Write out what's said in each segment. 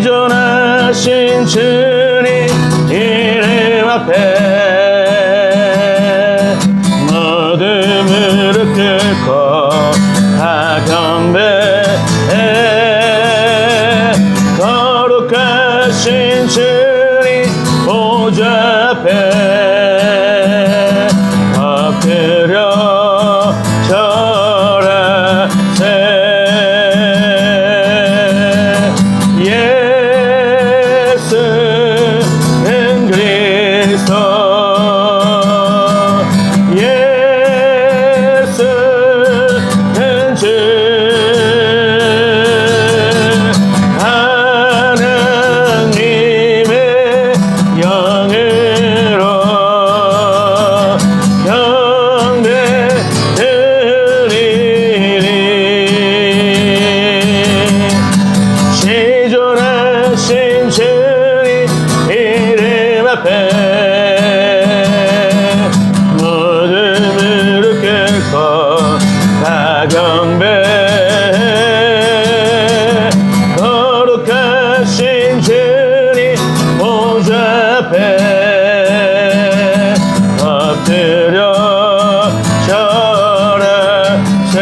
시존하신 주님 이름 앞에 모든 무릎 꿇고 다 경배해. 거룩하신 주님 보좌 앞에 엎드려 절하세. 예수는 그리스도, 예수는 주. 하나님의 영으로 경배드리리. 시존하신 주님 이름 앞에 모든 무릎 꿇고 다 경배해. 거룩하신 주님 보좌 앞에 엎드려 절하세.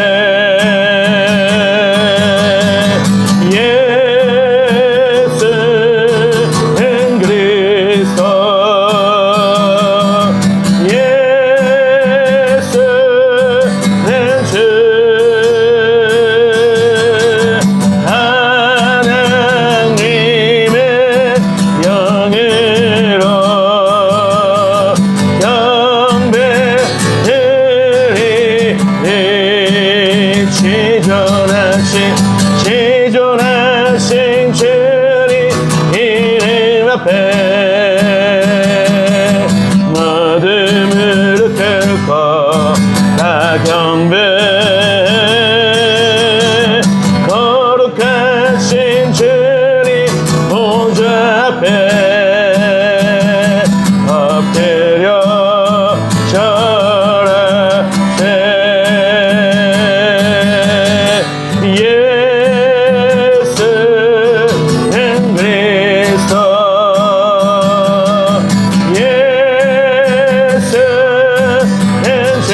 예수는 그리스도, 예수는 주. 하나님의 영으로 경배드리리. 시존하신 주님 이름 앞에 모든 무릎 꿇고 다 경배해. 거룩하신 주님 보좌 앞에 엎드려 절하세. 예수는 그리스도, 예수는 주.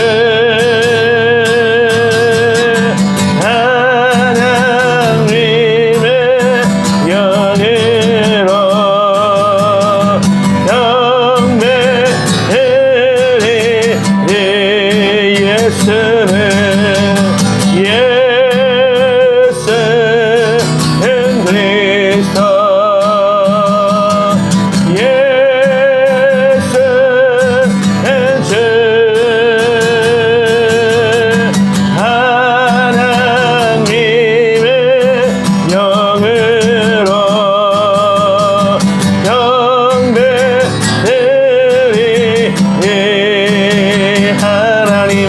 하나님의 영으로 경배드리리. 예수는 그리스도, 예수는 주. 하나님의 영으로 경배드리리. 하나님의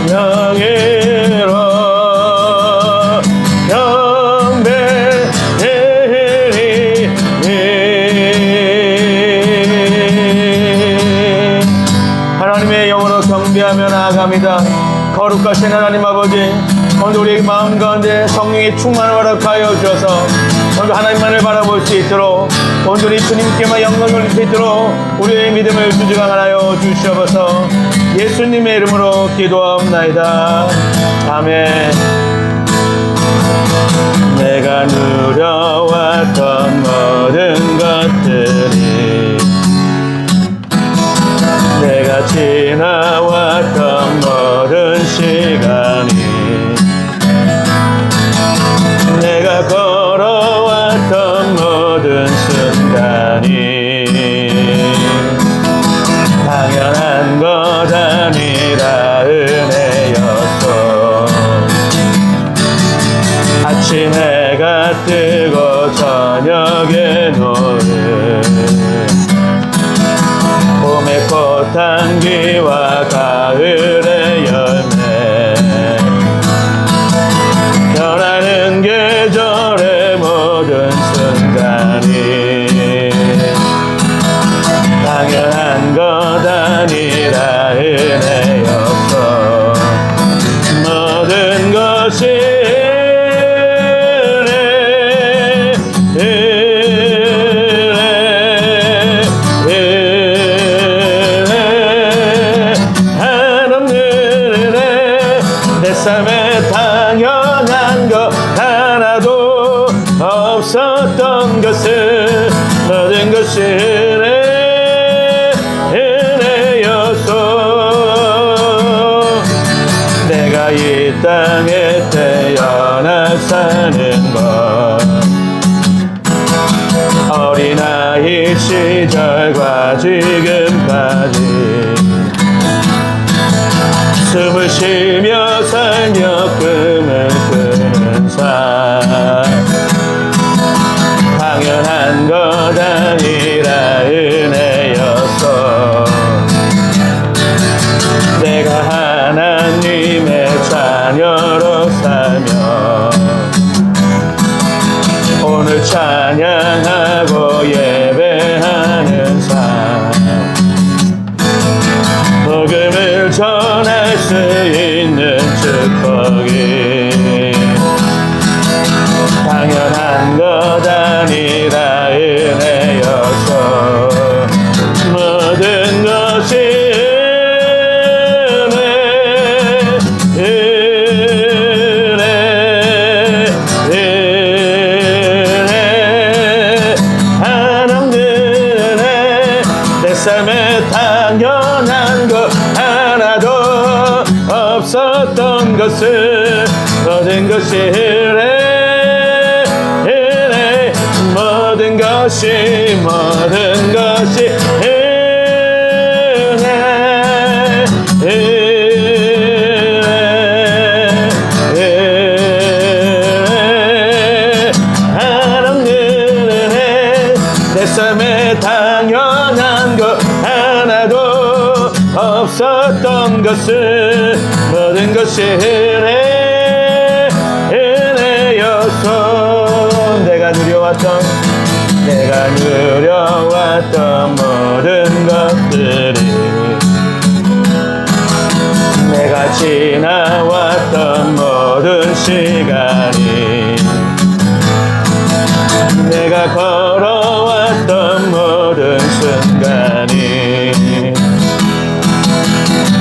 영으로 경배드리리. 하나님의 영으로 경배하며 나아갑니다. 거룩하신 하나님 아버지, 오늘 우리 마음 가운데 성령의 충만을 허락하여 주셔서 오늘 하나님만을 바라볼 수 있도록, 오늘 주님께만 영광을 올릴 수 있도록 우리의 믿음을 주장하여 주시옵소서. 예수님의 이름으로 기도하옵나이다. 아멘. 내가 누려왔던 모든 것들이, 내가 지나왔던 모든 시간이, 내가 걸어왔던 모든 순간이 당연한 것 아니라 은혜였어. 아침 해가 뜨고 저녁에 노을, 봄의 꽃향기와 가을의 열매, 변하는 계절의 모든 순간이 당연한 것 아니라 은혜였어. 모든 것이 땅에 태어나 사는 것 어린아이 시절과 지금까지 숨을 쉬며 살며 꿈을 꾸는 삶 당연한 것 아니라 은혜였어 내가 하나님의 자녀로 살며 오늘 찬양하고 예배하는 삶 복음을 전할 수 있는 축복이 당연한 것 아니라 은혜여서 모든 것이 삶에 당연한 것 하나도 없었던 것을 모든 것이 은혜 모든 것이 하나님 은혜 내 삶에 당연한 것 하나도 없었던 것을 모든 것이 은혜여서 내가 누려왔던 모든 것들이 내가 지나왔던 모든 시간이 내가 걸어왔던 모든 순간이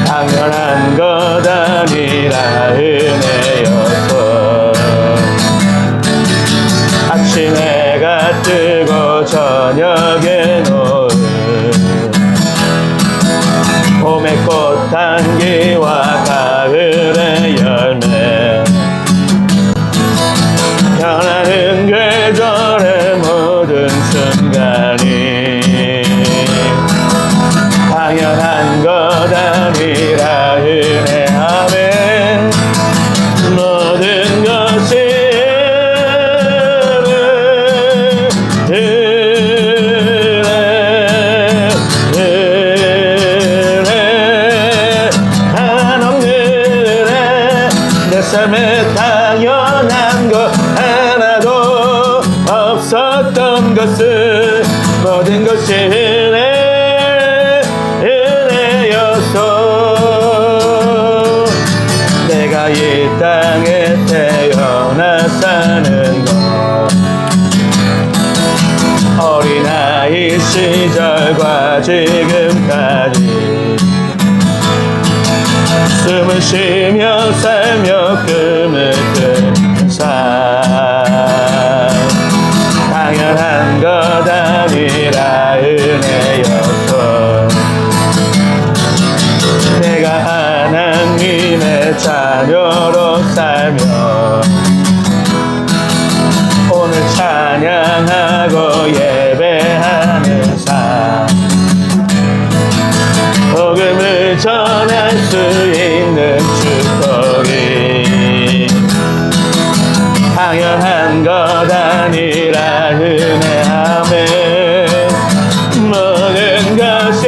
당연한 것 아니라 은혜여서 아침 해가 뜨고 저녁에 노을 봄의 꽃향기와 가을의 열매 변하는 계절의 모든 순간이 당연한 것 아니라 은혜하네 모든 것이 하나님 은혜 내 삶에 당연한 것 하나도 없었던 것을 모든 것이 은혜여서 내가 이 땅에 태어나 사는 것 어린아이 시절과 지금까지 숨을 쉬며 살며 꿈을 꾸는 삶 당연한 것 아니라 은혜여서 내가 하나님의 자녀로 살며 오늘 찬양하고 예배하는 삶 복음을 전할 수 있는 축복이 당연한 것 아니라 은혜하네 모든 것이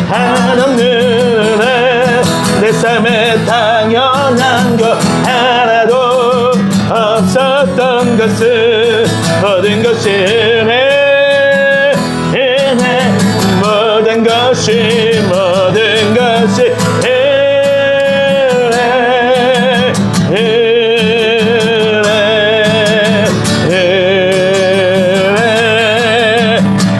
하나님 은혜 내 삶에 당연한 것 하나도 없었던 것을 모든 것이 모든 것이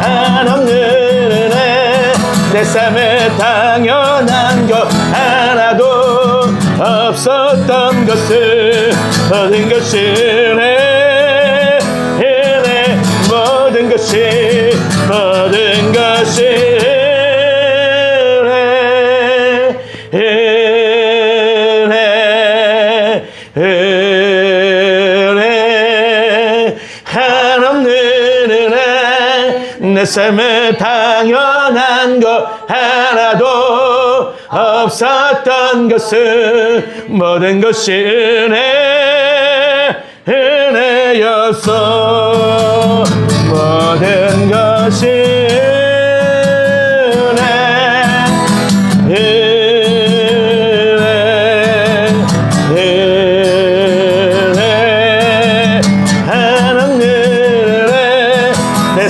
하나님 은혜 내 삶에 당연한 것 하나도 없었던 것을 모든 것이 것이 모든 것이 한없는 은혜 내 삶에 당연한 것 하나도 없었던 것은 모든 것이 은혜였어 모든 것이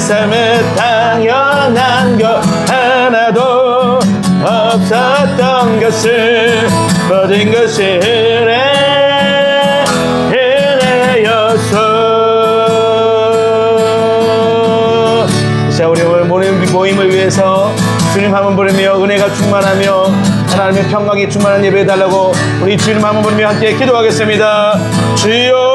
삶에 당연한 것 하나도 없었던 것을 모든 것이 은혜였어. 자, 우리 오늘 모임을 위해서 주님 한번 부르며 은혜가 충만하며 하나님의 평강이 충만한 예배 해달라고 우리 주님 한번 부르며 함께 기도하겠습니다. 주여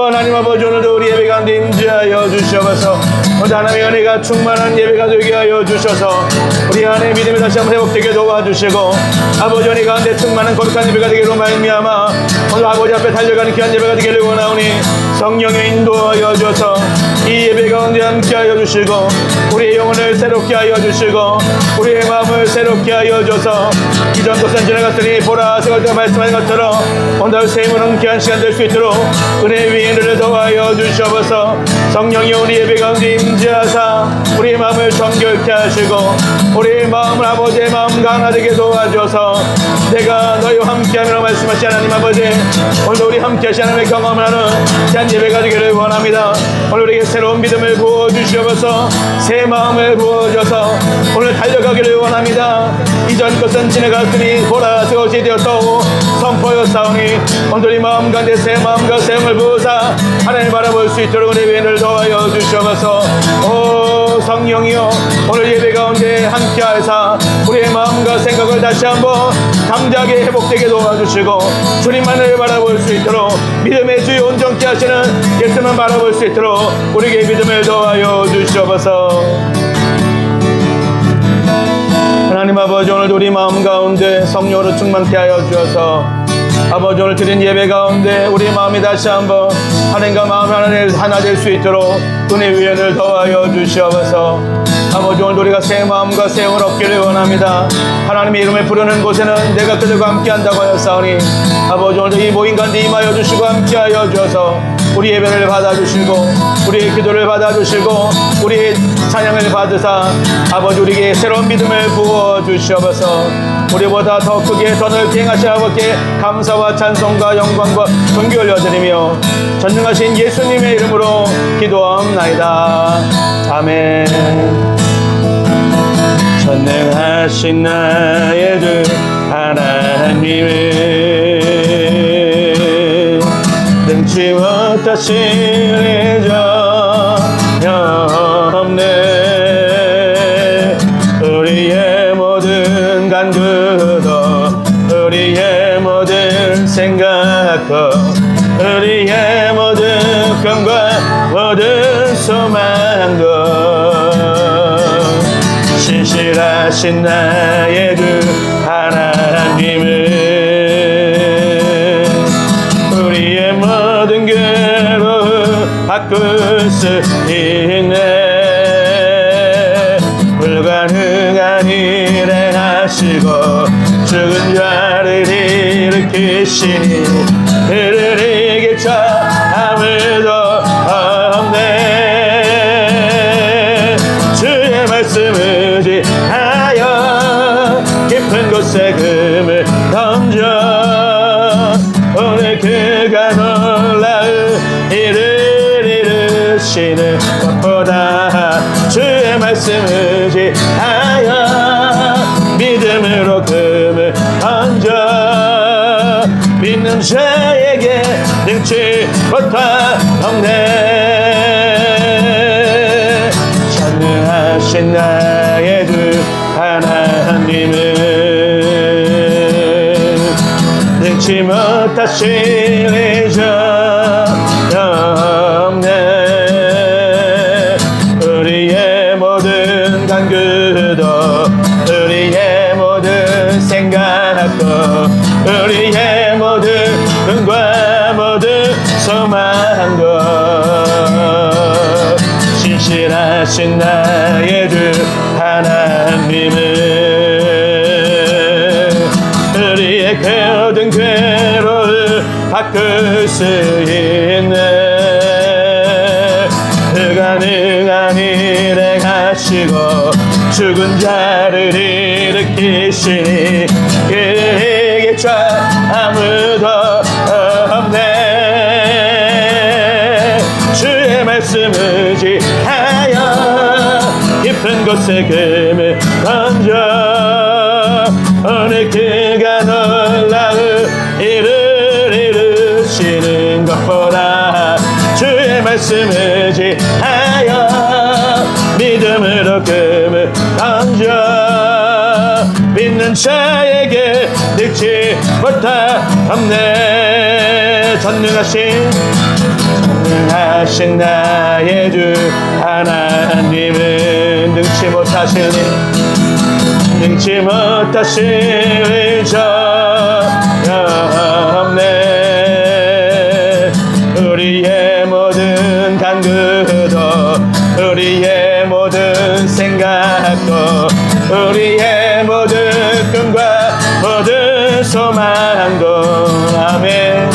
하나님 아버지, 오늘도 우리 예배 가운데 임재하여 주시옵소서. 오늘 하나님의 은혜가 충만한 예배가 되게 하여 주셔서 우리 안에 믿음이 다시 한번 회복되게 도와주시고 아버지 은혜 가운데 충만한 거룩한 예배가 되기로 말미암아 오늘 아버지 앞에 달려가는 귀한 예배가 되기를 원하오니 성령의 인도하여 주셔서 이 예배 가운데 함께하여 주시고 우리의 영혼을 새롭게 하여 주시고 우리의 마음을 새롭게 하여 주셔서 이전 것은 지나갔으니 보라 새걸 때가 말씀하신 것처럼 오늘 새 힘은 귀한 시간 될 수 있도록 은혜 위에 은혜를 더하여 주시옵소서. 성령이 우리 예배 가운데 임재하사 우리의 마음을 정결케 하시고 우리의 마음을 아버지의 마음과 하나 되게 도와줘서 내가 너희와 함께하며 말씀하신 하나님 아버지, 오늘도 우리 함께하신 하나님의 경험을 하는 귀한 예배가 되기를 원합니다. 오늘 우리에게 새로운 믿음을 부어주시옵소서. 새 마음을 부어줘서 오늘 달려가기를 원합니다. 이전 것은 지나갔으니 보라 새 것이 되었다고 선포였사오니 오늘 이 마음 가운데 새 마음과 새 영을 부어사 하나님 바라볼 수 있도록 은혜 위를 더하여 주시옵소서. 오 성령이여, 오늘 예배 가운데 함께하사 우리의 마음과 생각을 다시 한번 담대하게 회복되게 도와주시고 주님만을 바라볼 수 있도록 믿음의 주여 온전케 하시는 예수만 바라볼 수 있도록 우리에게 믿음을 더하여 주시옵소서. 하나님 아버지, 오늘도 우리 마음 가운데 성령으로 충만케 하여 주셔서 아버지 오늘 드린 예배 가운데 우리 마음이 다시 한번 하나님과 마음 하나 될 수 있도록 은혜 위안을 더하여 주시옵소서. 아버지 오늘 우리가 새 마음과 새 영을 얻기를 원합니다. 하나님의 이름을 부르는 곳에는 내가 그들과 함께한다고 하였사오니 아버지 오늘도 이 모임 가운데 임하여 주시고 함께하여 주셔서 우리 예배를 받아주시고 우리의 기도를 받아주시고 우리의 찬양을 받으사 아버지 우리에게 새로운 믿음을 부어주시옵소서. 우리보다 더 크게 더 넓게 행하신 아버지께 감사와 찬송과 영광과 존귀 올려드리며 전능하신 예수님의 이름으로 기도하옵나이다. 아멘. 전능하신 나의 주 하나님을 능치 못하실 전혀 없네. 우리의 모든 간구도 우리의 모든 생각도 우리의 모든 꿈과 모든 소망도 신실하신 나의 주 하나님을 우리의 모든 괴로움 바꿀 수 있네. 불가능한 일을 하시고 죽은 자를 일으키시니 그를 이길 자 아무도 없네. 주의 말씀을 지하여 깊은 곳에 금을 던져 오늘 그가 놀라운 일을 이루시는 것보다 주의 말씀을 지하여 믿음으로 금을 던져 믿는 자에게 능치 못할 없네. 전능하신 나의 주 하나님을 능치 못하실 이 전혀 생각도 우리의 모든 꿈과 모든 소망도 신실하신 나의 주 하나님은 우리의 모든 괴로움을 바꿀 수 있는 불가능한 일을 하시고 죽은 자를 일으키시니 그에게 자 아무도 없네. 주의 말씀을 의지하여 깊은 곳에 금을 던져 오늘 그가 놀라운 일을 이루시는 것보다 주의 말씀을 의지하여 믿음으로 금을 던져 믿는 자에게 늙지 못하옵네. 전능하신 나의 주 하나님은 능치 못하실 저 없네. 우리의 모든 간구도 우리의 모든 생각도 우리의 모든 꿈과 모든 소망도 아멘.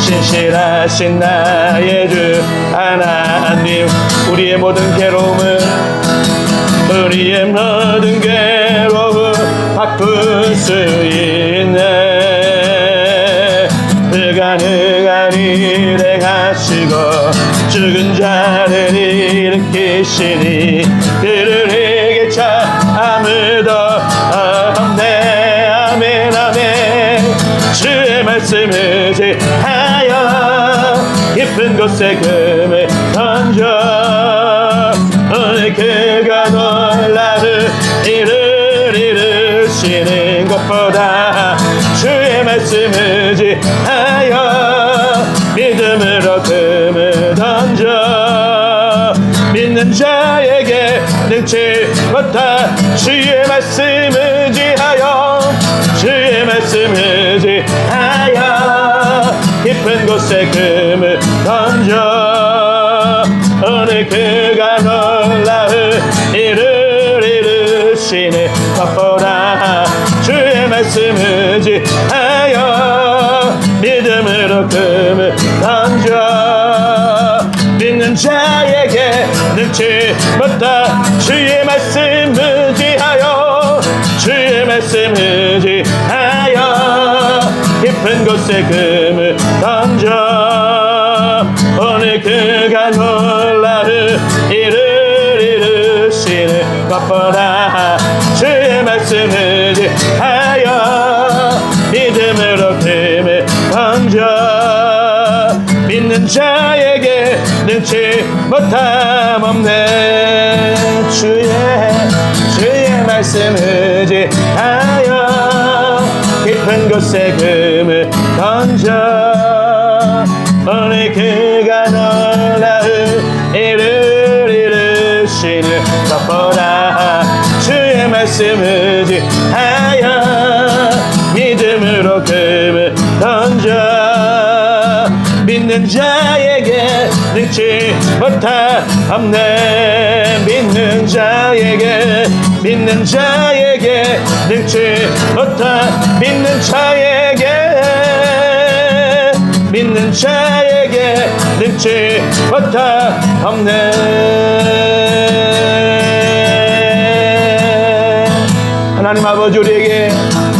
신실하신 나의 주 하나님 우리의 모든 괴로움을 우리의 모든 괴로움 바꿀 수 있네. 불가능한 일을 하시고 죽은 자를 일으키시니 그를 이길 자 아무도 없네. 아멘 아멘. 주의 말씀을 의지하여 깊은 곳에 금을 던져 오늘 그가 놀라운 일을 이루시는 것보다 주의 말씀을 의지하여 믿음으로 금을 던져 믿는 자에게 능치 못한 주의 말씀을 의지하여 주의 말씀을 의지하여 깊은 곳에 금을 던져 오늘 그가 놀라운 일을 이루시는 것보다 주의 말씀을 의지하여 믿음으로 금을 던져 믿는 자에게 능치 못한 주의 말씀을 의지하여 주의 말씀을 의지하여 깊은 곳에 금을 던져 오늘 그가 놀라운 일을 이루시는 것보다 주의 말씀을 의지하여 믿음으로 금을 던져 믿는 자에게 능치 못함없네. 주의 말씀을 의지하여 깊은 곳에 금을 던져 오늘 그가 놀라운 일을 이루시는 것보다 주의 말씀을 의지하여 믿음으로 금을 던져 믿는 자에게 능치 못함없네. 믿는 자에게 능치 못한 믿는 자에게 능치 못함없네. 하나님 아버지 우리에게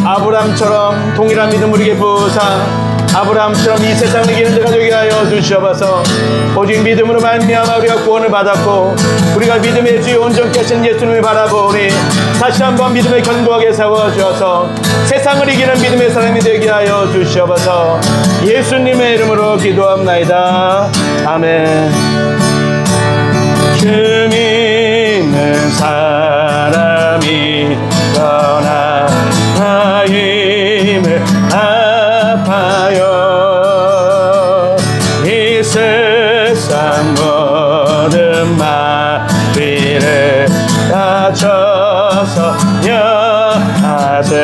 아브라함처럼 동일한 믿음 우리에게 부으사 아브라함처럼 이 세상을 이기는 데가 되게 하여 주시옵소서. 오직 믿음으로 말미암아 우리가 구원을 받았고 우리가 믿음의 주요 온전케 하신 예수님을 바라보니 다시 한번 믿음을 견고하게 세워주어서 세상을 이기는 믿음의 사람이 되게 하여 주시옵소서. 예수님의 이름으로 기도합나이다. 아멘. 주 믿는 사람이 떠나 나임을 아파요. 이 세상 모든 마비를 다쳐서 여하세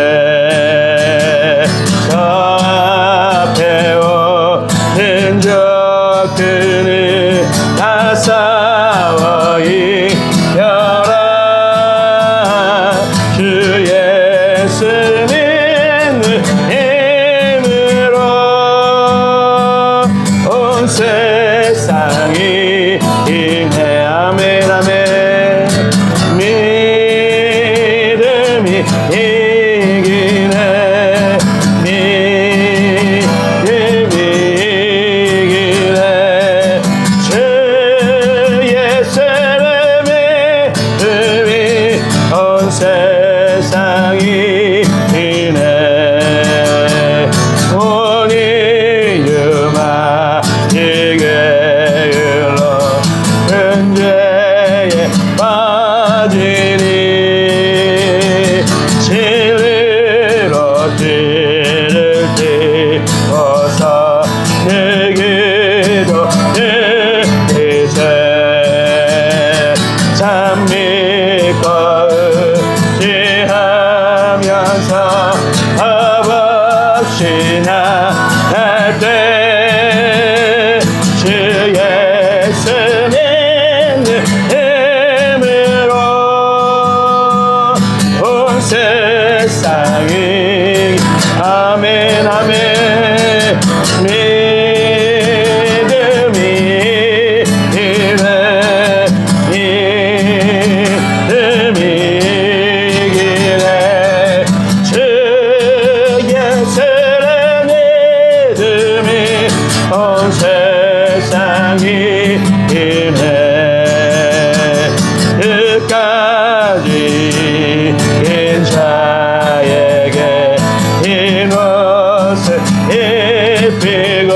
들을 띄워서 내게도 내리세 참 믿고 의지하면서 없이 나갈 때 주 예수님 힘으로 온 세상이 아멘 아멘 믿음이 이래 믿음이 이래 주 예수의 믿음이 온 세상이 임해 끝까지 인자에게 흰옷을 입히고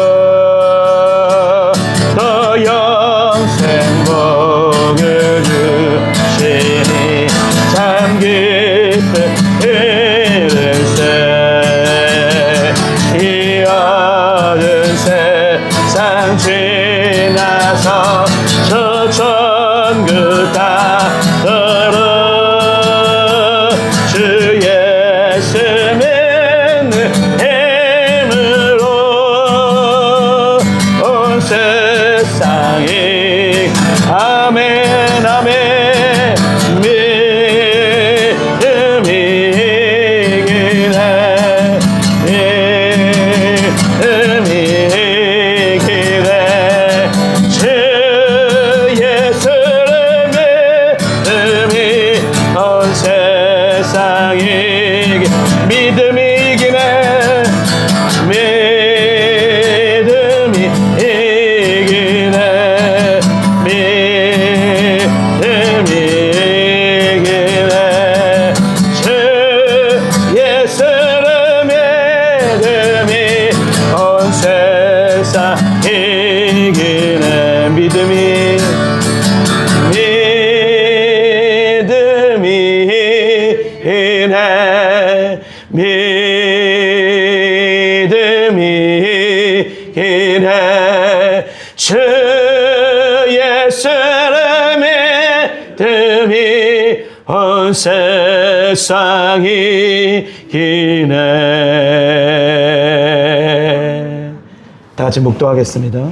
또 영생 복을 주시니 참 기쁜 일일세 이 어두운 세상 지나서 저 천국 따르러 주 예수 믿는 힘으로 온 세상이 아멘 아멘 믿음이 이기네 믿음이 이기네 주 예수를 믿음이 온 세상이 믿음이 이기네 믿음이 이기네 믿음이 이기네 주 예수를 믿음이 온 세상 이기네 믿음이 이네 믿음이 이네 주 예수를 믿음이 온 세상이 이네 다 같이 묵도하겠습니다.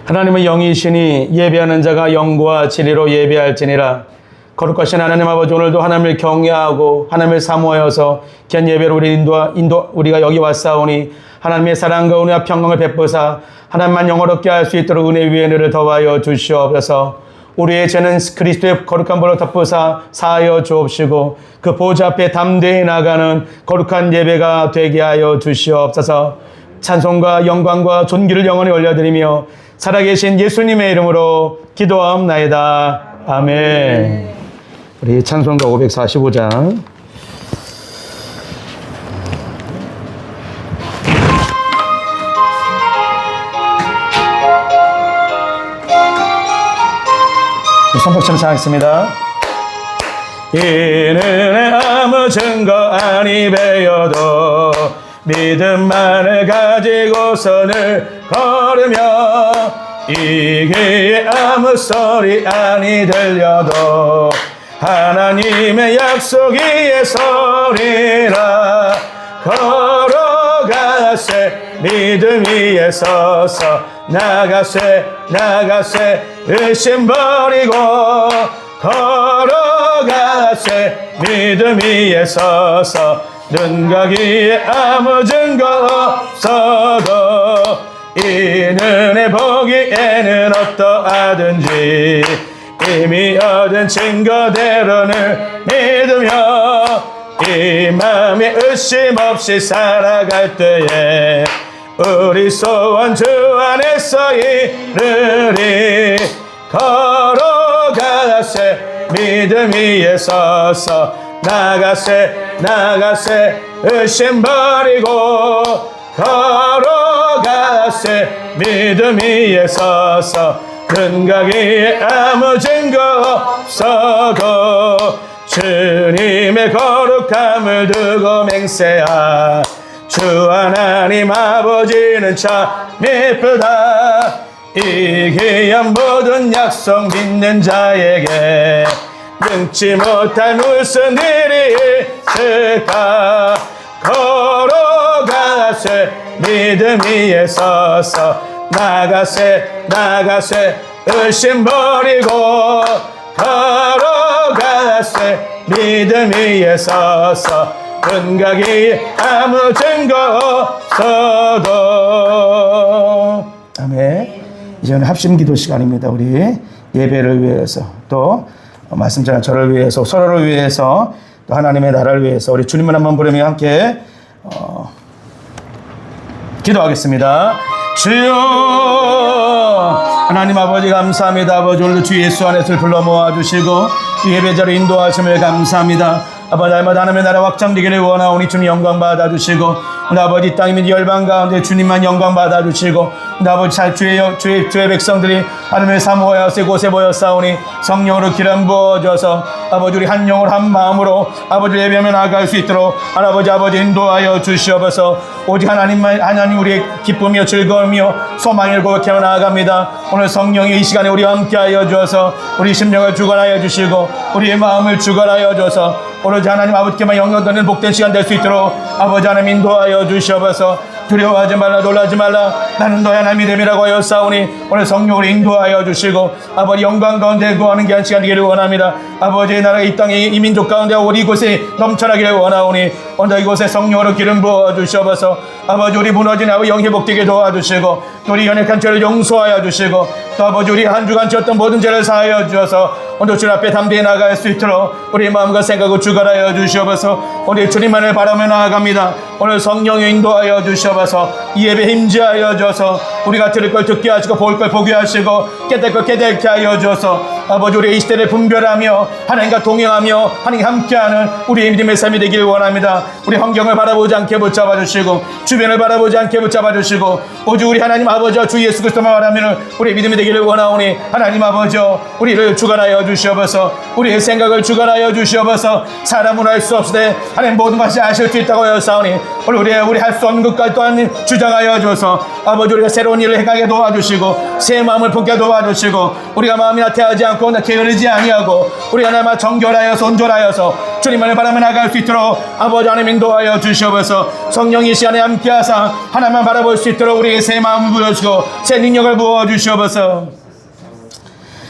하나님은 영이시니 예배하는 자가 영과 진리로 예배할지니라. 거룩하신 하나님 아버지, 오늘도 하나님을 경외하고 하나님을 사모하여서 귀한 예배로 우리가 여기 왔사오니 하나님의 사랑과 은혜와 평강을 베푸사 하나님만 영어롭게 할 수 있도록 은혜 위에 은혜를 더하여 주시옵소서. 우리의 죄는 그리스도의 거룩한 보혈로 덮으사 사하여 주옵시고 그 보좌 앞에 담대히 나가는 거룩한 예배가 되게 하여 주시옵소서. 찬송과 영광과 존귀를 영원히 올려드리며 살아계신 예수님의 이름으로 기도하옵나이다. 아멘. 우리 찬송가 545장 선포처럼唱하겠습니다. 이는 아무 증거 아니 배워도 믿음만을 가지고 선을 걸으며 이게 아무 소리 아니 들려도 하나님의 약속 위에 서리라. 걸어가세 믿음 위에 서서 나가세 의심 버리고 걸어가세 믿음 위에 서서 눈 가기에 아무 증거 없어도 이 눈에 보기에는 어떠하든지 이 이미 얻은 증거대로를 믿으며 이 마음에 의심 없이 살아갈 때에 우리 소원 주 안에서 이르리 걸어가세 믿음 위에 서서 나가세 의심 버리고 걸어가세 믿음 위에 서서 근각이 아무 증거 없어도 주님의 거룩함을 두고 맹세하 주 하나님 아버지는 참 예쁘다 이 귀한 모든 약속 믿는 자에게 능치 못할 무슨 일이 있을까 걸어가세 믿음 위에 서서 나가세 의심 버리고 걸어가세 믿음 위에 서서 근각이 아무 증거 없어도 아멘. 이제는 합심기도 시간입니다. 우리 예배를 위해서 또 말씀처럼 저를 위해서 서로를 위해서 또 하나님의 나라를 위해서 우리 주님을 한번 부르며 함께 기도하겠습니다. 주여 하나님 아버지 감사합니다. 아버지 오늘도 주 예수 안에서 불러 모아주시고 주 예배자를 인도하심을 감사합니다. 아버지 날마다 하나님의 나라 확장되기를 원하오니 주님 영광 받아주시고 아버지 땅이 및 열방 가운데 주님만 영광 받아주시고 아버지 주의 백성들이 하나님의 사모하여 곳에 모였사오니 성령으로 기름 부어줘서 아버지 우리 한 영혼 한 마음으로 아버지 예배하며 나아갈 수 있도록 아버지 인도하여 주시옵소서. 오직 하나님 우리의 기쁨이요 즐거움이요 소망을 고백하며 나아갑니다. 오늘 성령이 이 시간에 우리와 함께하여 주어서 우리 심령을 주관하여 주시고 우리의 마음을 주관하여 줘서 오로지 하나님 아버지께만 영광받는 복된 시간 될 수 있도록 아버지 하나님 인도하여 주시옵소서. 두려워하지 말라 놀라지 말라 나는 너의 하나님이 됨이라고 하였사오니 오늘 성령으로 인도하여 주시고 아버지 영광 가운데 구하는 귀한 시간 되기를 원합니다. 아버지의 나라가 이 땅에 이 민족 가운데 우리 이곳에 넘쳐나기를 원하오니 오늘 이곳에 성령으로 기름 부어 주시옵소서. 아버지 우리 무너진 아버지 영 회복되게 도와주시고 또 우리 연약한 죄를 용서하여 주시고 또 아버지 우리 한 주간 지었던 모든 죄를 사하여 주셔서 오늘 주님 앞에 담대히 나아갈 수 있도록 우리 마음과 생각을 주관하여 주시옵소서. 오늘 주님만을 바라며 나아갑니다. 오늘 성령의 인도하여 주시옵소서. 이 예배 힘지하여 주셔서 우리가 들을 걸 듣게 하시고 볼 걸 보게 하시고 깨달을 걸 깨닫게 하여 주셔서 아버지 우리 이 시대를 분별하며 하나님과 동행하며 하나님 함께하는 우리의 믿음의 삶이 되기를 원합니다. 우리 환경을 바라보지 않게 붙잡아 주시고 주변을 바라보지 않게 붙잡아 주시고 오직 우리 하나님 아버지와 주 예수 그리스도만 바라면 우리의 믿음이 되기를 원하오니 하나님 아버지여 우리를 주관하여 주시옵소서. 우리의 생각을 주관하여 주시옵소서. 사람은 할 수 없으되 하나님 모든 것이 아실 수 있다고 하였사오니 우리 할 수 없는 것까지 또한 주장하여 주셔서 아버지 우리가 새로운 일을 행하게 도와주시고 새 마음을 품게 도와주시고 우리가 마음이 나태하지 않고 게으르지 아니하고 우리 하나님과 정결하여서 온전하여서 주님만을 바라며 나갈 수 있도록 아버지 하나님 인도하여 주시옵소서. 성령이 시간에 함께하사 하나님만 바라볼 수 있도록 우리에게 새 마음을 부여주시고 새 능력을 부어주시옵소서.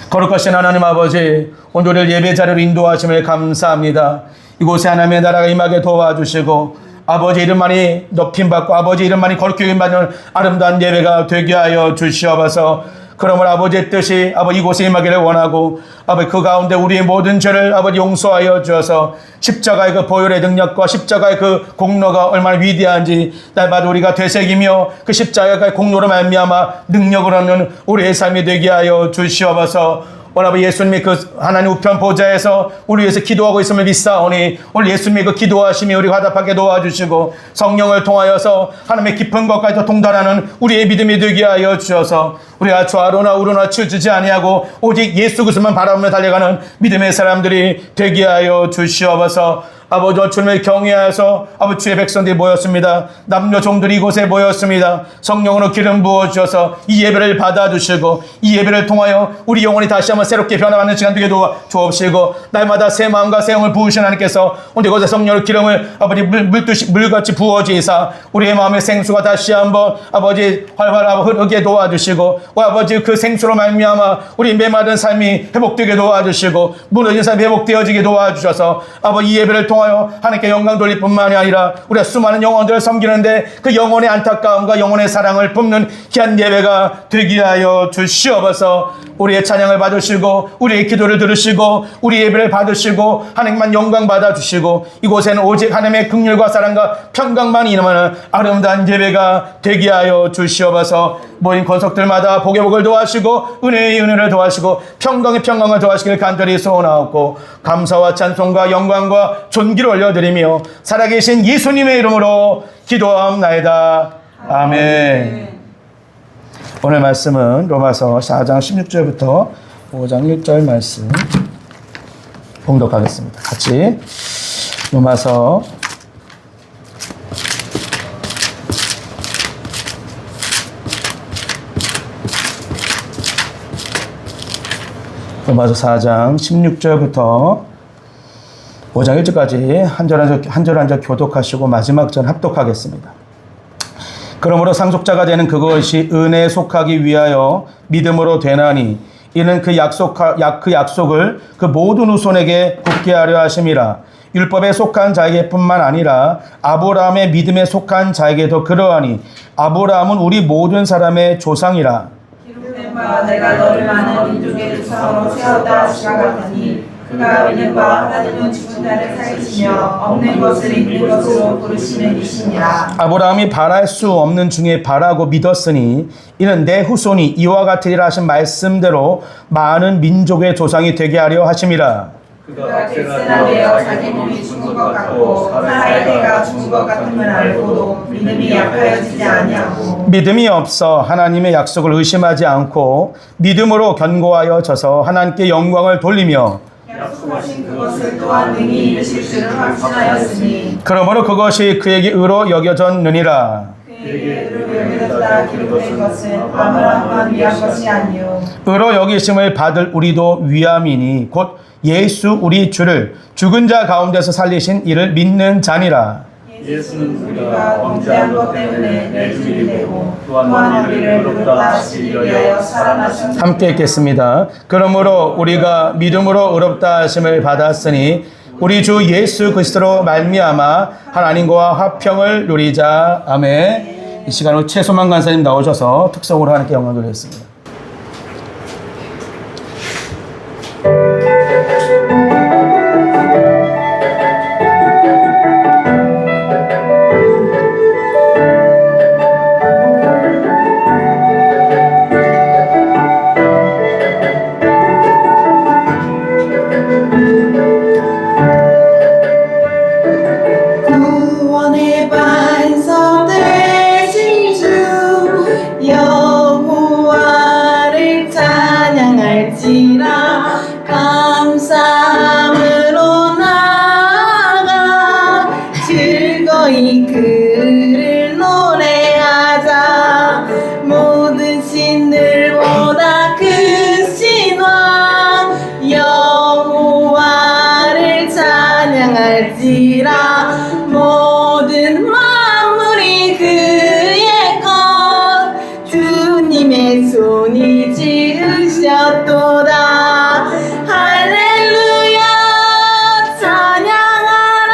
거룩하신 하나님 아버지 오늘 우리를 예배 자리로 인도하심을 감사합니다. 이곳에 하나님의 나라가 임하게 도와주시고 아버지 이름만이 높임받고 아버지 이름만이 거룩히 여김받는 아름다운 예배가 되게 하여 주시옵소서. 그러므로 아버지의 뜻이 아버지 이곳에 임하기를 원하고 아버지 그 가운데 우리의 모든 죄를 아버지 용서하여 주셔서 십자가의 그 보혈의 능력과 십자가의 그 공로가 얼마나 위대한지 날마다 우리가 되새기며 그 십자가의 공로로 말미암아 능력을 얻는 우리의 삶이 되게 하여 주시옵소서. 오늘 아버지 예수님이 그 하나님 우편 보좌에서 우리 위해서 기도하고 있음을 믿사오니 오늘 예수님이 그 기도하심이 우리 화답하게 도와주시고 성령을 통하여서 하나님의 깊은 것까지 동달하는 우리의 믿음이 되게 하여 주셔서 우리가 좌로나 우로나 치우치지 아니하고 오직 예수 그리스도만 바라보며 달려가는 믿음의 사람들이 되게 하여 주시옵소서. 아버지 주님을 경외하여서 아버지 주의 백성들이 모였습니다. 남녀 종들이 이곳에 모였습니다. 성령으로 기름 부어주셔서 이 예배를 받아주시고 이 예배를 통하여 우리 영혼이 다시 한번 새롭게 변화하는 시간 되게 도와주옵시고 날마다 새 마음과 새 영을 부으신 하나님께서 오늘 이곳에 성령의 기름을 아버지 물같이 부어주시사 우리의 마음의 생수가 다시 한번 아버지 활활하고 흐르게 도와주시고 아버지 그 생수로 말미암아 우리 메마른 삶이 회복되게 도와주시고 무너진 삶이 회복되어지게 도와주셔서 아버지 이 예배를 통하여 통하여 하나님께 영광 돌릴 뿐만이 아니라 우리가 수많은 영혼들을 섬기는데 그 영혼의 안타까움과 영혼의 사랑을 뿜는 귀한 예배가 되게 하여 주시옵소서. 우리의 찬양을 받으시고 우리의 기도를 들으시고 우리 예배를 받으시고 하나님만 영광 받아주시고 이곳에는 오직 하나님의 긍휼과 사랑과 평강만이 임하는 아름다운 예배가 되게 하여 주시옵소서. 모인 권속들마다 복의 복을 도와시고 은혜의 은혜를 도와시고 평강의 평강을 도와시길 간절히 소원하옵고 감사와 찬송과 영광과 존귀를 올려드리며 살아계신 예수님의 이름으로 기도하옵나이다. 아멘. 오늘 말씀은 로마서 4장 16절부터 5장 1절 말씀 봉독하겠습니다. 같이 로마서 4장 16절부터 5장 1절까지 한 절 한 절 교독하시고 마지막 절 합독하겠습니다. 그러므로 상속자가 되는 그것이 은혜에 속하기 위하여 믿음으로 되나니 이는 그 약속을 그 모든 후손에게 굳게 하려 하심이라. 율법에 속한 자에게 뿐만 아니라 아브라함의 믿음에 속한 자에게도 그러하니 아브라함은 우리 모든 사람의 조상이라. 기록된 바 내가 너를 많은 민족의 조상으로 세웠다 하시가 같으니 그가 믿음과 하나님은 죽은 자를 살리시며 없는 것을 있는 것으로 부르시는 이시니라. 아브라함이 바랄 수 없는 중에 바라고 믿었으니 이는 내 후손이 이와 같으리라 하신 말씀대로 많은 민족의 조상이 되게 하려 하심이라. 그가 객세나 되어 자기 몸이 죽은 것 같고 사라의 때가 죽은 것 같음을 알고도 믿음이 약하여지지 아니하고 믿음이 없어 하나님의 약속을 의심하지 않고 믿음으로 견고하여 져서 하나님께 영광을 돌리며 약속하신 그것을 또한 능히 이루실 줄을 확신하였으니 그러므로 그것이 그에게 의로 여겨졌느니라. 그에게 의로 여겨졌다 기록된 것은 아브라함만 위한 것이 아니요 의로 여기심을 받을 우리도 위함이니 곧 예수 우리 주를 죽은 자 가운데서 살리신 이를 믿는 자니라. 예수는 우리가 범죄한 것 때문에 내 주이 되고 또한 우리를 의롭다 하시기 위하여 살아나셨습니다. 함께 읽겠습니다. 그러므로 우리가 믿음으로 의롭다 하심을 받았으니 우리 주 예수 그리스도로 말미암아 하나님과 화평을 누리자. 아멘. 이 시간으로 최소만 간사님 나오셔서 특성으로 하나님께 영광 돌리겠습니다. 구원의 반석 되신 주 여호와를 찬양할지라 감사함으로 나아가 즐거이 그를 노래하자. 모든 신들보다 크신 왕 여호와를 찬양할지라. 모든 만물이 그의 것 주님의 손이 지으셨도다. 할렐루야 찬양하라.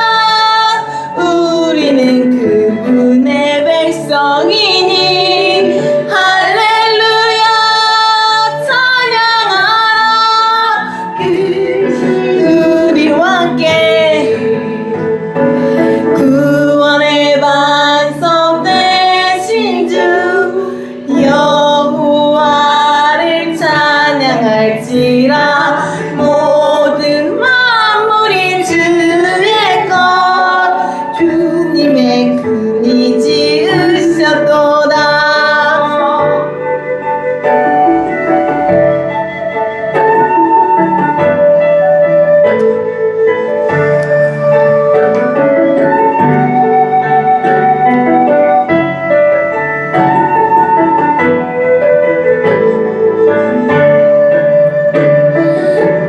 우리는 그분의 백성이니 할렐루야 찬양하라. 우리와 함께 구원의 반석 되신 주 여호와를 찬양할지라. 모든 만물이 주의 것 주님의 금이 지으셨도다.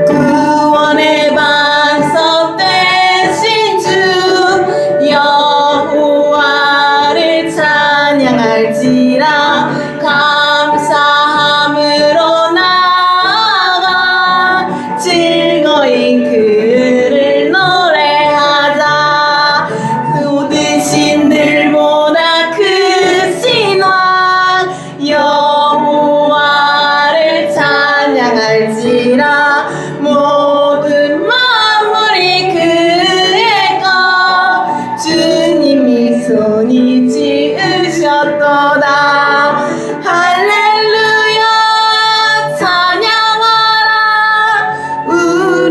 구원의 반석 되신 주 여호와를 찬양할지라. 감사함으로 나아가 즐거이 그를 노래하자.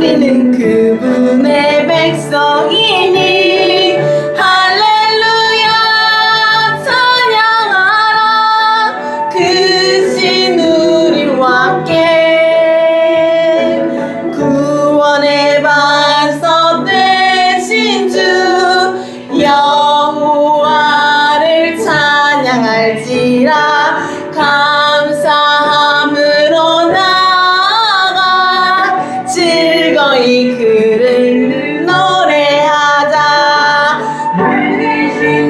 우리는 그분의 백성이니 할렐루야 찬양하라 그 신 우리와 함께 구원의 반석 되신 주 여호와를 찬양할지라 감사함으로 나아가 즐거이 그를 노래하자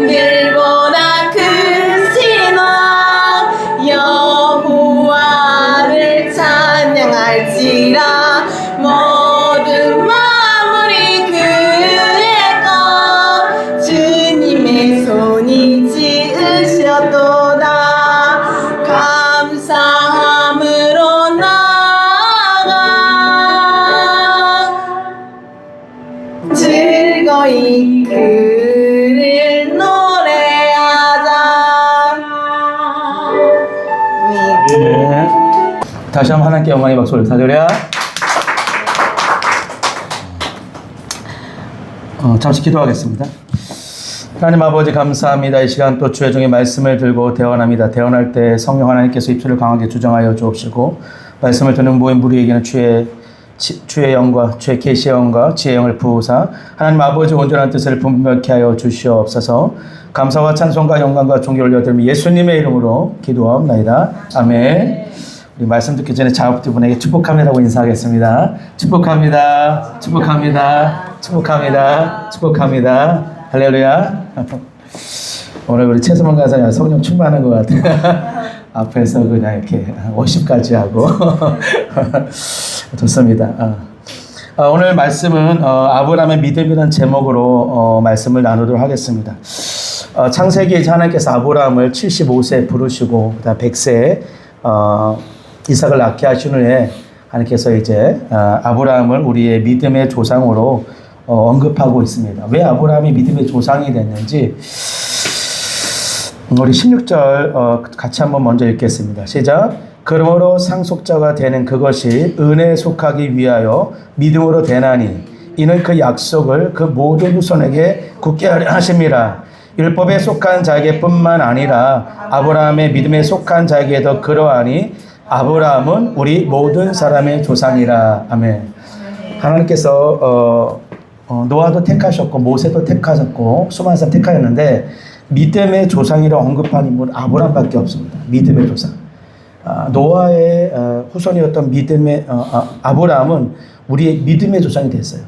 길보다 크신 왕 여호와를 찬양할지라 모든 만물이 그의 것 주님의 손이 지으셨도다 감사함으로 나아가 즐거이 그를 노래하자. 네. 다시 한번 하나님께 영광의 박수를 올려드려야. 잠시 기도하겠습니다. 하나님 아버지 감사합니다. 이 시간 또 주의 종의 말씀을 들고 대언합니다. 대언할 때 성령 하나님께서 입술을 강하게 주정하여 주옵시고 말씀을 듣는 모든 무리에게는 주의 영과 주의 계시의 영과 지혜의 영을 부으사 하나님 아버지 온전한 뜻을 분명케 하여 주시옵소서. 감사와 찬송과 영광과 존귀를 올려드리며 예수님의 이름으로 기도하옵나이다. 아멘. 우리 말씀 듣기 전에 자업들분에게 축복합니다라고 인사하겠습니다. 축복합니다. 축복합니다. 축복합니다. 축복합니다. 할렐루야. 오늘 우리 최소만 가사님 성령 충만한 것 같아요. 앞에서 그냥 이렇게 워십까지 하고 좋습니다. 오늘 말씀은 아브라함의 믿음이라는 제목으로 말씀을 나누도록 하겠습니다. 창세기에 하나님께서 아브라함을 75세 부르시고 그다음 100세에 이삭을 낳게 하신 후에 하나님께서 이제 아브라함을 우리의 믿음의 조상으로 언급하고 있습니다. 왜 아브라함이 믿음의 조상이 됐는지 우리 16절 같이 한번 먼저 읽겠습니다. 시작. 그러므로 상속자가 되는 그것이 은혜에 속하기 위하여 믿음으로 되나니 이는 그 약속을 그 모든 후손에게 굳게 하려 하심이라. 율법에 속한 자에게뿐만 아니라 아브라함의 믿음에 속한 자에게도 그러하니 아브라함은 우리 모든 사람의 조상이라. 아멘. 하나님께서 노아도 택하셨고 모세도 택하셨고 수많은 사람 택하였는데 믿음의 조상이라 언급한 인물은 아브라함밖에 없습니다. 믿음의 조상. 노아의 후손이었던 믿음의 아브라함은 우리의 믿음의 조상이 됐어요.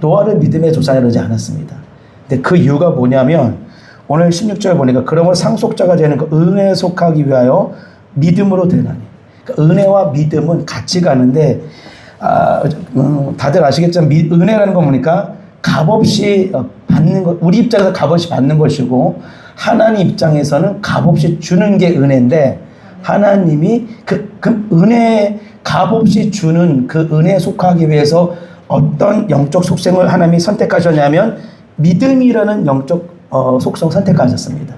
노아를 믿음의 조상이라고 하지 않았습니다. 근데 그 이유가 뭐냐면 오늘 16절 보니까 그러므로 상속자가 되는 그 은혜에 속하기 위하여 믿음으로 되나니. 그러니까 은혜와 믿음은 같이 가는데 다들 아시겠지만 은혜라는 건 뭐니까 값없이 받는 것, 우리 입장에서 값없이 받는 것이고 하나님 입장에서는 값없이 주는 게 은혜인데 하나님이 그 은혜 값없이 주는 그 은혜에 속하기 위해서 어떤 영적 속성을 하나님이 선택하셨냐면 믿음이라는 영적 속성 선택하셨습니다.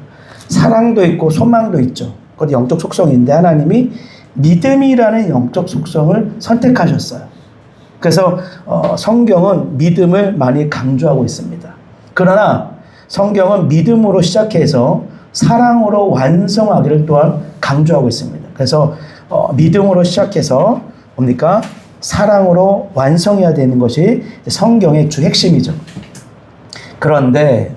사랑도 있고 소망도 있죠. 그것도 영적 속성인데 하나님이 믿음이라는 영적 속성을 선택하셨어요. 그래서 성경은 믿음을 많이 강조하고 있습니다. 그러나 성경은 믿음으로 시작해서 사랑으로 완성하기를 또한 강조하고 있습니다. 그래서 믿음으로 시작해서 뭡니까? 사랑으로 완성해야 되는 것이 성경의 주 핵심이죠. 그런데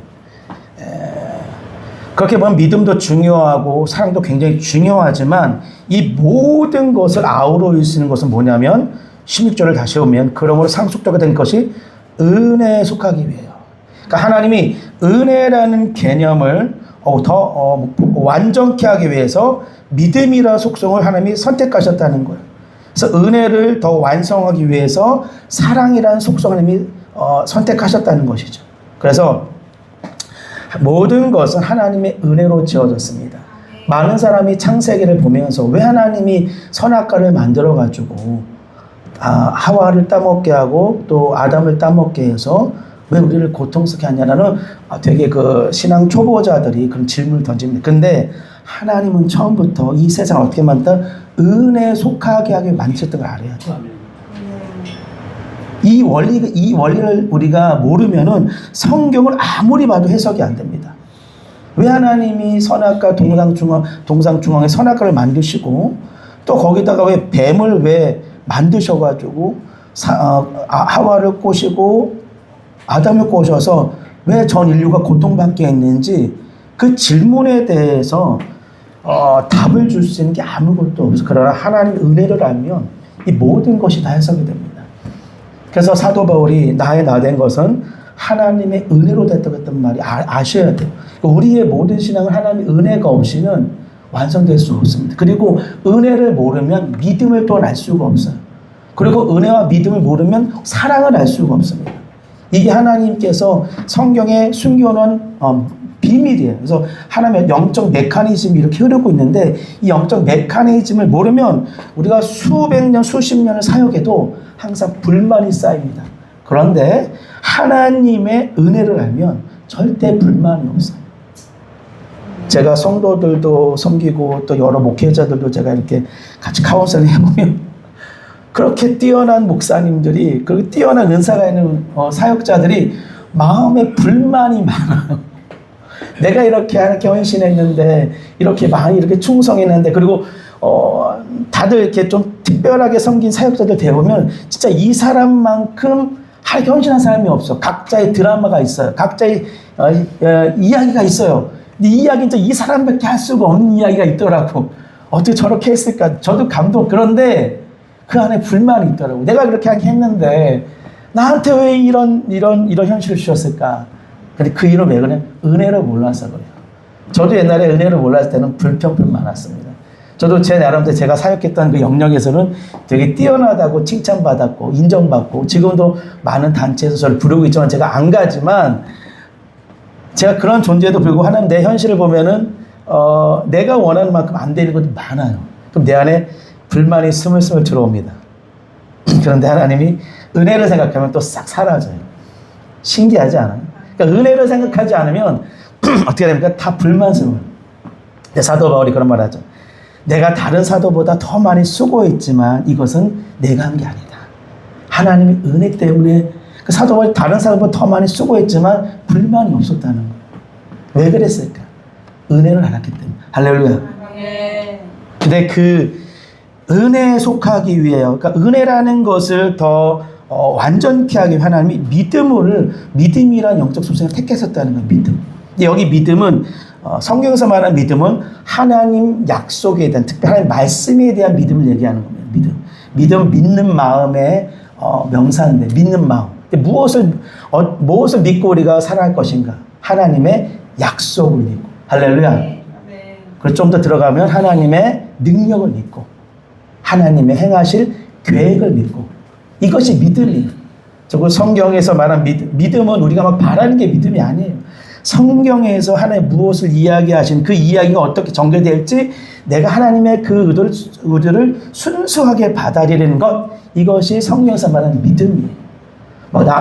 그렇게 보면 믿음도 중요하고 사랑도 굉장히 중요하지만 이 모든 것을 아우러일 수 있는 것은 뭐냐면 16절을 다시 보면 그러므로 상속자가 된 것이 은혜에 속하기 위해요. 그러니까 하나님이 은혜라는 개념을 더 완전케 하기 위해서 믿음이라는 속성을 하나님이 선택하셨다는 거예요. 그래서 은혜를 더 완성하기 위해서 사랑이라는 속성을 하나님이 선택하셨다는 것이죠. 그래서 모든 것은 하나님의 은혜로 지어졌습니다. 많은 사람이 창세기를 보면서 왜 하나님이 선악과를 만들어가지고 하와를 따먹게 하고 또 아담을 따먹게 해서 왜 우리를 고통스럽게 하냐라는 되게 그 신앙 초보자들이 그런 질문을 던집니다. 근데 하나님은 처음부터 이 세상을 어떻게 만들었다? 은혜에 속하게 하게 만드셨던 걸 알아야 돼요. 이 원리를 우리가 모르면은 성경을 아무리 봐도 해석이 안 됩니다. 왜 하나님이 선악과 동상중앙에 선악과를 만드시고 또 거기다가 왜 뱀을 왜 만드셔가지고 하와를 꼬시고 아담을 꼬셔서 왜 전 인류가 고통받게 했는지 그 질문에 대해서 답을 줄 수 있는 게 아무것도 없어요. 그러나 하나님의 은혜를 알면 이 모든 것이 다 해석이 됩니다. 그래서 사도 바울이 나의 나 된 것은 하나님의 은혜로 됐다고 했던 말이 아셔야 돼요. 우리의 모든 신앙은 하나님의 은혜가 없이는 완성될 수 없습니다. 그리고 은혜를 모르면 믿음을 또 알 수가 없어요. 그리고 은혜와 믿음을 모르면 사랑을 알 수가 없습니다. 이게 하나님께서 성경에 숨겨놓은 비밀이에요. 그래서 하나님의 영적 메커니즘이 이렇게 흐르고 있는데 이 영적 메커니즘을 모르면 우리가 수백 년, 수십 년을 사역해도 항상 불만이 쌓입니다. 그런데 하나님의 은혜를 알면 절대 불만이 없어요. 제가 성도들도 섬기고 또 여러 목회자들도 제가 이렇게 같이 카운셀링 해보면 그렇게 뛰어난 목사님들이, 그리고 뛰어난 은사가 있는 사역자들이 마음에 불만이 많아요. 내가 이렇게 헌신했는데, 이렇게 많이 이렇게 충성했는데, 그리고 다들 이렇게 좀 특별하게 섬긴 사역자들 대보면 진짜 이 사람만큼 헌신한 사람이 없어. 각자의 드라마가 있어요. 각자의 이야기가 있어요. 근데 이 이야기는 이 사람밖에 할 수가 없는 이야기가 있더라고. 어떻게 저렇게 했을까? 저도 감동. 그런데 그 안에 불만이 있더라고. 내가 그렇게 했는데 나한테 왜 이런 현실을 주셨을까? 근데 그 이유는 왜 그래? 은혜를 몰라서 그래요. 저도 옛날에 은혜를 몰랐을 때는 불평불 많았습니다. 저도 제 나름대로 제가 사역했던 그 영역에서는 되게 뛰어나다고 칭찬받았고 인정받고 지금도 많은 단체에서 저를 부르고 있지만 제가 안 가지만 제가 그런 존재도 불구하고 하나님 내 현실을 보면은 내가 원하는 만큼 안 되는 것도 많아요. 그럼 내 안에 불만이 스물스물 들어옵니다. 그런데 하나님이 은혜를 생각하면 또 싹 사라져요. 신기하지 않아요? 그러니까 은혜를 생각하지 않으면 어떻게 됩니까? 다 불만스러워요. 사도 바울이 그런 말 하죠. 내가 다른 사도보다 더 많이 수고했지만 이것은 내가 한 게 아니다. 하나님의 은혜 때문에 그 사도 바울이 다른 사도보다 더 많이 수고했지만 불만이 없었다는 거예요. 왜 그랬을까? 은혜를 알았기 때문에. 할렐루야. 근데 그 은혜에 속하기 위해요. 그러니까 은혜라는 것을 더 완전케 하기 위해 하나님이 믿음이란 영적 속성을 택하셨다는 거예요. 믿음. 근데 여기 믿음은 성경에서 말하는 믿음은 하나님 약속에 대한 특별한 말씀에 대한 믿음을 얘기하는 겁니다. 믿음은 믿는 마음의 명사인데 믿는 마음. 무엇을 믿고 우리가 살아갈 것인가? 하나님의 약속을 믿고. 할렐루야. 그리고 좀 더 들어가면 하나님의 능력을 믿고 하나님의 행하실 계획을 믿고 이것이 믿음이에요. 저거 성경에서 말한 믿음은 우리가 막 바라는 게 믿음이 아니에요. 성경에서 하나님 무엇을 이야기하신 그 이야기가 어떻게 전개될지 내가 하나님의 그 의도를 순수하게 받아들이는 것 이것이 성경에서 말하는 믿음이에요.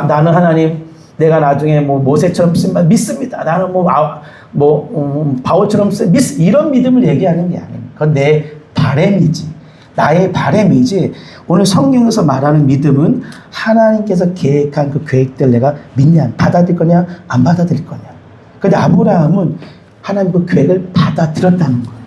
나는 하나님 내가 나중에 모세처럼 믿습니다. 나는 바울처럼 이런 믿음을 얘기하는 게 아니에요. 그건 내 바람이지. 나의 바람이지. 오늘 성경에서 말하는 믿음은 하나님께서 계획한 그 계획들 내가 믿냐, 받아들일 거냐, 안 받아들일 거냐. 근데 아브라함은 하나님 그 계획을 받아들였다는 거예요.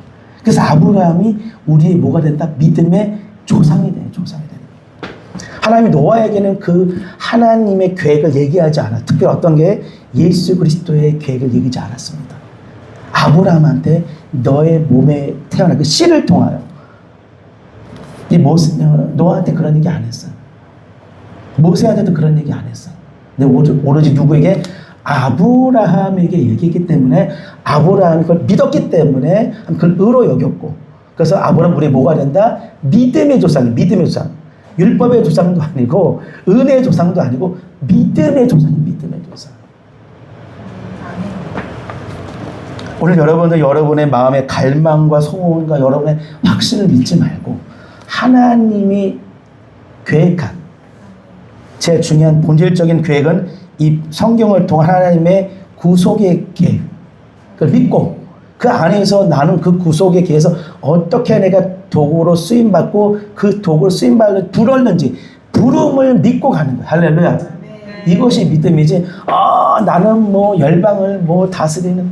그래서 아브라함이 우리의 뭐가 된다? 믿음의 조상이 돼요. 조상이 되는 거예요. 하나님이 노아에게는 그 하나님의 계획을 얘기하지 않아. 특별히 어떤 게 예수 그리스도의 계획을 얘기하지 않았습니다. 아브라함한테 너의 몸에 태어난 그 씨를 통하여 노아한테 그런 얘기 안 했어요. 모세한테도 그런 얘기 안 했어요. 근데 오로지 누구에게? 아브라함에게 얘기했기 때문에 아브라함이 그걸 믿었기 때문에 그걸 의로 여겼고 그래서 아브라함 우리 뭐가 된다? 믿음의 조상이 믿음의 조상. 율법의 조상도 아니고 은혜의 조상도 아니고 믿음의 조상이 믿음의 조상. 오늘 여러분들 여러분의 마음의 갈망과 소원과 여러분의 확신을 믿지 말고 하나님이 계획한 제일 중요한 본질적인 계획은 이 성경을 통한 하나님의 구속의 계획 그걸 믿고 그 안에서 나는 그 구속의 계획에서 어떻게 내가 도구로 쓰임받고 그 도구로 쓰임받을 불었는지 부름을 믿고 가는 거예요. 할렐루야. 이것이 믿음이지. 나는 뭐 열방을 뭐 다스리는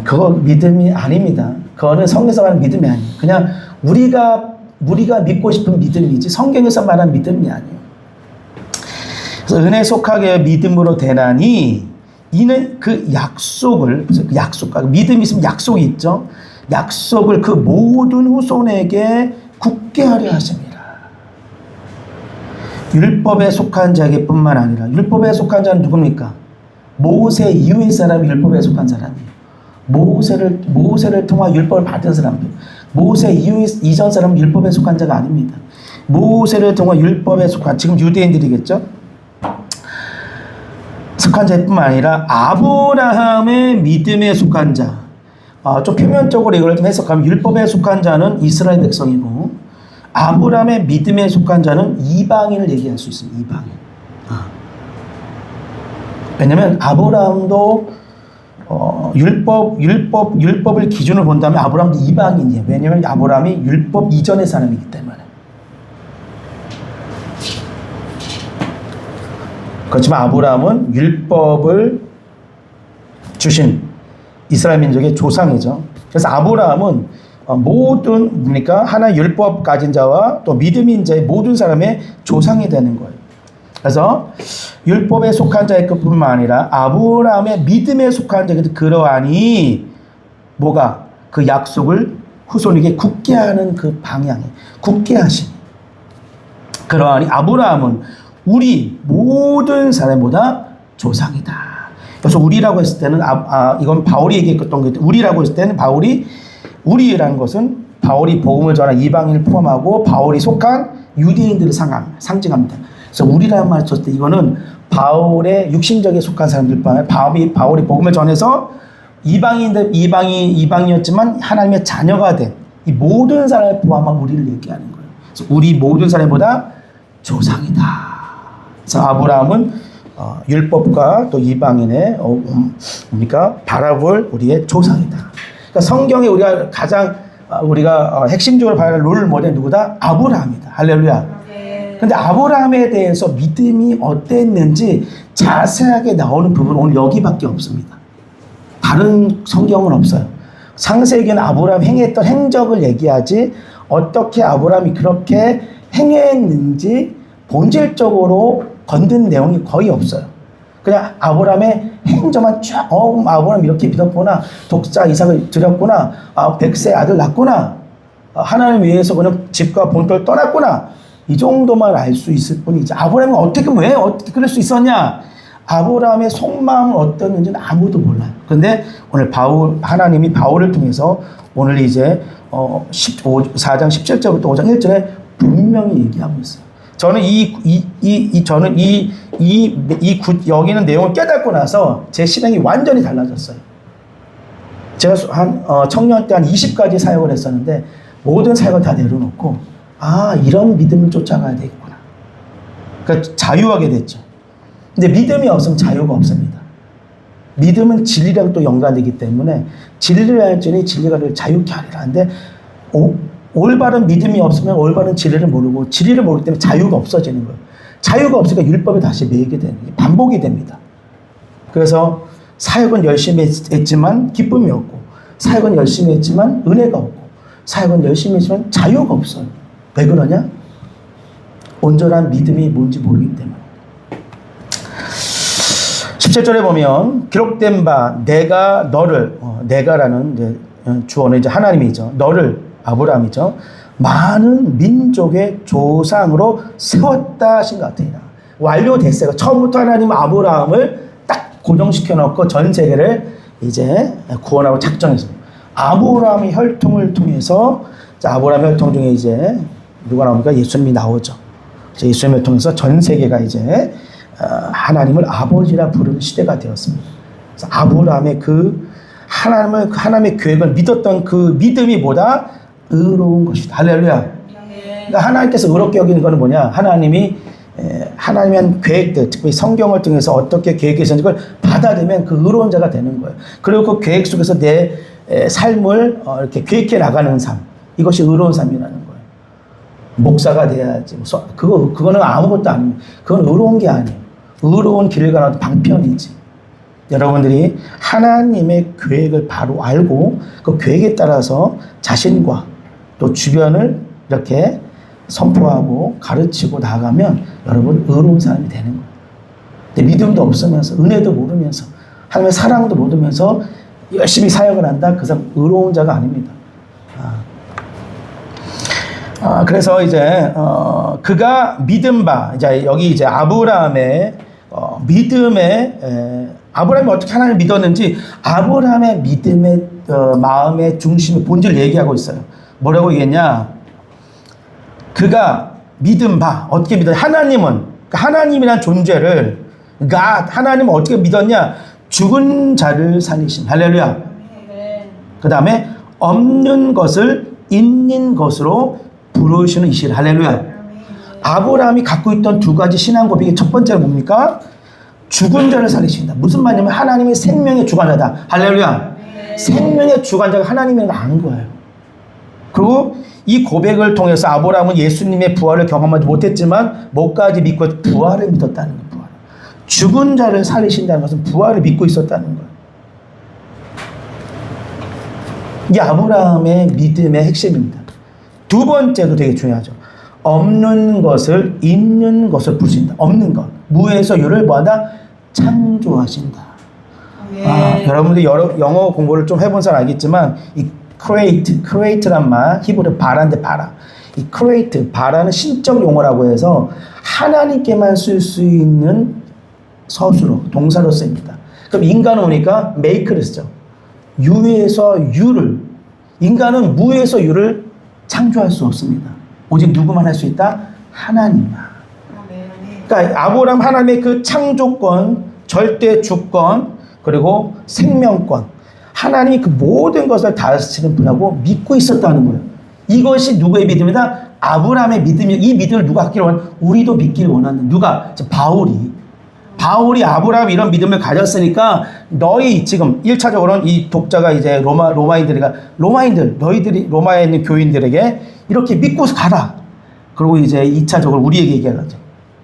그거 믿음이 아닙니다. 그거는 성경에서 말하는 믿음이 아니에요. 그냥 우리가 믿고 싶은 믿음이지 성경에서 말하는 믿음이 아니에요. 그래서 은혜에 속하게 믿음으로 되나니 이는 그 약속을 믿음이 있으면 약속이 있죠. 약속을 그 모든 후손에게 굳게 하려 하십니다. 율법에 속한 자에게 뿐만 아니라 율법에 속한 자는 누굽니까? 모세 이후의 사람이 율법에 속한 사람이에요. 모세를 통해 율법을 받은 사람들. 모세 이전 사람은 율법에 속한 자가 아닙니다. 모세를 통해 율법에 속한 지금 유대인들이겠죠? 속한 자뿐만 아니라 아브라함의 믿음에 속한 자. 좀 표면적으로 이걸 좀 해석하면 율법에 속한 자는 이스라엘 백성이고 아브라함의 믿음에 속한 자는 이방인을 얘기할 수 있습니다. 이방인. 왜냐하면 아브라함도 율법을 기준으로 본다면 아브라함도 이방인이에요. 왜냐하면 아브라함이 율법 이전의 사람이기 때문에. 그렇지만 아브라함은 율법을 주신 이스라엘 민족의 조상이죠. 그래서 아브라함은 그러니까 하나의 율법 가진 자와 또 믿음인 자의 모든 사람의 조상이 되는 거예요. 그래서 율법에 속한 자의 것뿐만 아니라 아브라함의 믿음에 속한 자에게도 그러하니 뭐가 그 약속을 후손에게 굳게 하는 그 방향에 굳게 하시니 그러하니 아브라함은 우리 모든 사람보다 조상이다. 그래서 우리라고 했을 때는 이건 바울이 얘기했던 게 우리라고 했을 때는 우리라는 것은 바울이 복음을 전한 이방인을 포함하고 바울이 속한 유대인들을 상징합니다. 그래서 우리라는 말을 썼을 때 이거는 바울의 육신적에 속한 사람들뿐 아니라 바울이 복음을 전해서 이방인이었지만 하나님의 자녀가 된 이 모든 사람을 포함한 우리를 얘기하는 거예요. 그래서 우리 모든 사람보다 조상이다. 그래서 아브라함은 율법과 또 이방인의 그러니까 바라볼 우리의 조상이다. 그러니까 성경에 우리가 핵심적으로 봐야 할 롤 모델 누구다? 아브라함이다. 할렐루야. 근데 아브라함에 대해서 믿음이 어땠는지 자세하게 나오는 부분은 오늘 여기밖에 없습니다. 다른 성경은 없어요. 창세기는 아브라함 행했던 행적을 얘기하지 어떻게 아브라함이 그렇게 행했는지 본질적으로 건든 내용이 거의 없어요. 그냥 아브라함의 행적만 쫙 아브라함 이렇게 믿었구나. 독자 이삭을 드렸구나. 100세 아들 낳구나. 하나님 위해서 그냥 집과 본토를 떠났구나. 이 정도만 알 수 있을 뿐이지. 아브라함이 왜 어떻게 그럴 수 있었냐? 아브라함의 속마음은 어땠는지는 아무도 몰라요. 그런데 오늘 하나님이 바울을 통해서 오늘 이제 4장 17절부터 5장 1절에 분명히 얘기하고 있어요. 저는 여기는 내용을 깨닫고 나서 제 신앙이 완전히 달라졌어요. 제가 청년 때 한 20가지 사역을 했었는데 모든 사역을 다 내려놓고 이런 믿음을 쫓아가야 되겠구나. 그러니까 자유하게 됐죠. 근데 믿음이 없으면 자유가 없습니다. 믿음은 진리랑 또 연관되기 때문에 진리를 알지니 진리가 너를 자유케 하리라. 근데 올바른 믿음이 없으면 올바른 진리를 모르고 진리를 모르기 때문에 자유가 없어지는 거예요. 자유가 없으니까 율법에 다시 매이게 되는 거예요. 반복이 됩니다. 그래서 사역은 열심히 했지만 기쁨이 없고 사역은 열심히 했지만 은혜가 없고 사역은 열심히 했지만 자유가 없어요. 왜 그러냐? 온전한 믿음이 뭔지 모르기 때문에. 17절에 보면 기록된 바 내가 너를 내가라는 이제 주어는 이제 하나님이죠. 너를 아브라함이죠. 많은 민족의 조상으로 세웠다 하신 것 같아요. 완료됐어요. 처음부터 하나님은 아브라함을 딱 고정시켜 놓고 전 세계를 이제 구원하고 작정했습니다. 아브라함의 혈통을 통해서 아브라함 혈통 중에 이제 누가 나옵니까? 예수님이 나오죠. 예수님을 통해서 전 세계가 이제 하나님을 아버지라 부르는 시대가 되었습니다. 그래서 아브라함의 하나님의 계획을 믿었던 그 믿음이 보다 의로운 것이다. 할렐루야. 그러니까 하나님께서 의롭게 여기는 것은 뭐냐? 하나님이 하나님의 한 계획들, 특히 성경을 통해서 어떻게 계획하셨는지 그걸 받아들이면 그 의로운 자가 되는 거예요. 그리고 그 계획 속에서 내 삶을 이렇게 계획해 나가는 삶. 이것이 의로운 삶이라는 거예요. 목사가 돼야지. 그거는 아무것도 아니에요. 그건 의로운 게 아니에요. 의로운 길을 가는 방편이지. 여러분들이 하나님의 계획을 바로 알고 그 계획에 따라서 자신과 또 주변을 이렇게 선포하고 가르치고 나아가면 여러분 의로운 사람이 되는 거예요. 근데 믿음도 없으면서 은혜도 모르면서 하나님의 사랑도 모르면서 열심히 사역을 한다? 그 사람 의로운 자가 아닙니다. 그래서 이제 그가 믿은 바 이제 여기 이제 아브라함의 믿음의 아브라함이 어떻게 하나님을 믿었는지 아브라함의 믿음의 마음의 중심의 본질을 얘기하고 있어요. 뭐라고 얘기했냐? 그가 믿은 바 어떻게 믿었냐? 하나님은 하나님이란 존재를 하나님은 어떻게 믿었냐? 죽은 자를 살리신 할렐루야. 그 다음에 없는 것을 있는 것으로 부르시는 이실 할렐루야. 아브라함이 갖고 있던 두 가지 신앙 고백의 첫 번째가 뭡니까? 죽은 자를 살리신다. 무슨 말이냐면 하나님의 생명의 주관자다. 할렐루야. 생명의 주관자가 하나님이라는 걸 아는 거예요. 그리고 이 고백을 통해서 아브라함은 예수님의 부활을 경험하지 못했지만 뭐까지 믿고 부활을 믿었다는 거예요. 부활. 죽은 자를 살리신다는 것은 부활을 믿고 있었다는 거예요. 이게 아브라함의 믿음의 핵심입니다. 두 번째도 되게 중요하죠. 없는 것을 있는 것을 부르신다. 없는 것. 무에서 유를 뭐하다? 창조하신다. 여러분들 영어 공부를 좀 해본 사람 알겠지만 이 create란 말 히브리 바라인데 바라. 이 create 바라는 신적 용어라고 해서 하나님께만 쓸 수 있는 서술어 동사로 씁니다. 그럼 인간은 오니까 make를 쓰죠. 유에서 유를 인간은 무에서 유를 창조할 수 없습니다. 오직 누구만 할 수 있다? 하나님만. 그러니까 아브라함 하나님의 그 창조권, 절대 주권, 그리고 생명권, 하나님이 그 모든 것을 다스리는 분하고 믿고 있었다는 거예요. 이것이 누구의 믿음이다? 아브라함의 믿음이. 이 믿음을 누가 갖기를 원하는? 우리도 믿기를 원하는. 누가? 바울이 아브라함 이런 믿음을 가졌으니까 너희 지금 1차적으로는 이 독자가 이제 로마인들 너희들이 로마에 있는 교인들에게 이렇게 믿고 가라. 그리고 이제 2차적으로 우리에게 얘기하죠.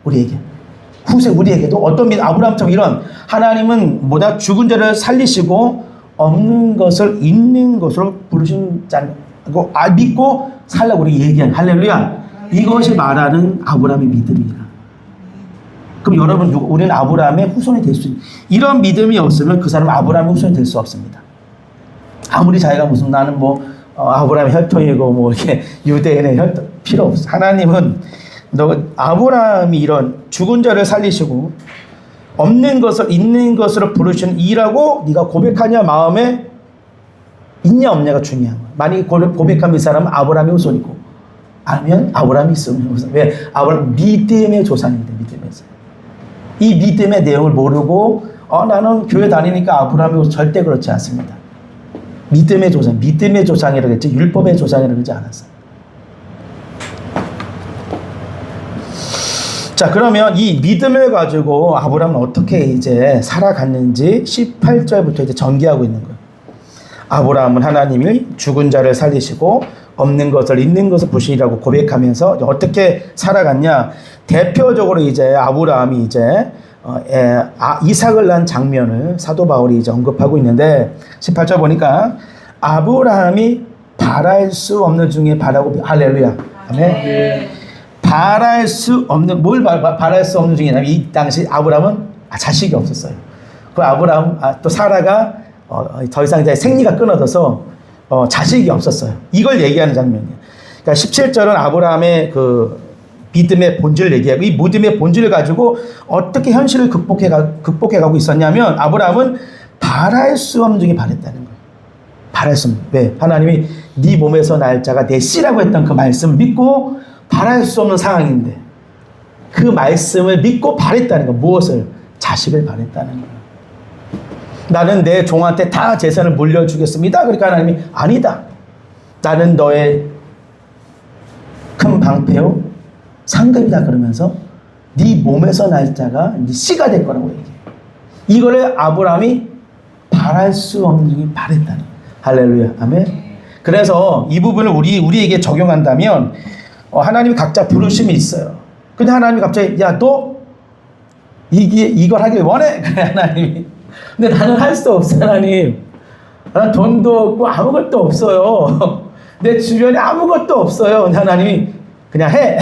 우리에게도 어떤 믿음, 아브라함처럼 이런 하나님은 뭐다? 죽은 자를 살리시고 없는 것을 있는 것으로 부르신 자고 믿고 살라고 우리 얘기한 할렐루야. 이것이 말하는 아브라함의 믿음이다. 그럼 여러분 우리는 아브라함의 후손이 될 수 있는 이런 믿음이 없으면 그 사람은 아브라함의 후손이 될 수 없습니다. 아무리 자기가 무슨 나는 뭐 아브라함의 혈통이고 뭐 이렇게 유대인의 혈통 필요 없어. 하나님은 아브라함이 이런 죽은 자를 살리시고 없는 것을 있는 것으로 부르시는 이라고 네가 고백하냐 마음에 있냐 없냐가 중요한 거야. 만약에 고백하면 이 사람은 아브라함의 후손이고 아니면 아브라함이 있으면 왜? 아브라함 믿음의 조상입니다. 믿음에서. 이 믿음의 내용을 모르고 나는 교회 다니니까 아브라함이 후손 절대 그렇지 않습니다. 믿음의 조상이라고 했지 율법의 조상이라고 하지 않았어요. 자, 그러면 이 믿음을 가지고 아브라함은 어떻게 이제 살아갔는지 18절부터 이제 전개하고 있는 거예요. 아브라함은 하나님이 죽은 자를 살리시고 없는 것을 있는 것을 부시라고 고백하면서 어떻게 살아갔냐? 대표적으로 이제 아브라함이 이제 이삭을 낳은 장면을 사도 바울이 이제 언급하고 있는데 18절 보니까 아브라함이 바랄 수 없는 중에 바라고 할렐루야. 아멘. 바랄 수 없는 뭘 바랄 수 없는 중이냐면 이 당시 아브라함은 자식이 없었어요. 그 아브라함 또 사라가 더 이상 이제 생리가 끊어져서 자식이 없었어요. 이걸 얘기하는 장면이에요. 그러니까 17절은 아브라함의 그 믿음의 본질을 얘기하고 이 믿음의 본질을 가지고 어떻게 현실을 극복해 가고 있었냐면 아브라함은 바랄 수 없는 중에 바랬다는 거예요. 바랄 수 없는. 왜? 하나님이 네 몸에서 날 자가 내 씨라고 했던 그 말씀을 믿고 바랄 수 없는 상황인데 그 말씀을 믿고 바랬다는 거. 무엇을? 자식을 바랬다는 거예요. 나는 내 종한테 다 재산을 물려주겠습니다. 그러니까 하나님이 아니다. 나는 너의 큰 방패요 상급이다 그러면서 네 몸에서 날 자가 네 씨가 될 거라고 얘기해요. 이거를 아브라함이 바랄 수 없는 중에 바랬다는 거예요. 할렐루야. 아멘. 그래서 이 부분을 우리에게 적용한다면 하나님이 각자 부르심이 있어요. 근데 하나님이 갑자기 야, 너 이걸 하길 원해? 그래, 하나님이. 근데 나는 할 수 없어, 하나님. 나는 돈도 없고 아무것도 없어요. 내 주변에 아무것도 없어요. 근데 하나님이 그냥 해.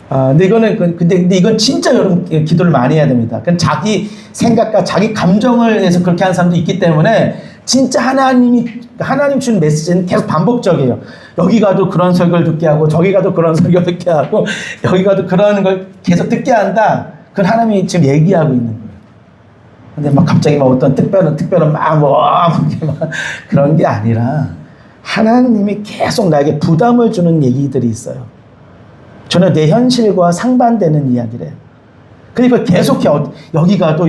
근데 근데 이건 진짜 여러분 기도를 많이 해야 됩니다. 그건 자기 생각과 자기 감정을 해서 그렇게 하는 사람도 있기 때문에 진짜 하나님 주는 메시지는 계속 반복적이에요. 여기 가도 그런 설교를 듣게 하고 저기 가도 그런 설교 듣게 하고 여기 가도 그런 걸 계속 듣게 한다. 그건 하나님이 지금 얘기하고 있는 거예요. 근데 막 갑자기 막 어떤 특별한 그런 게 아니라 하나님이 계속 나에게 부담을 주는 얘기들이 있어요. 저는 내 현실과 상반되는 이야기래요. 그러니까 계속 여기 가도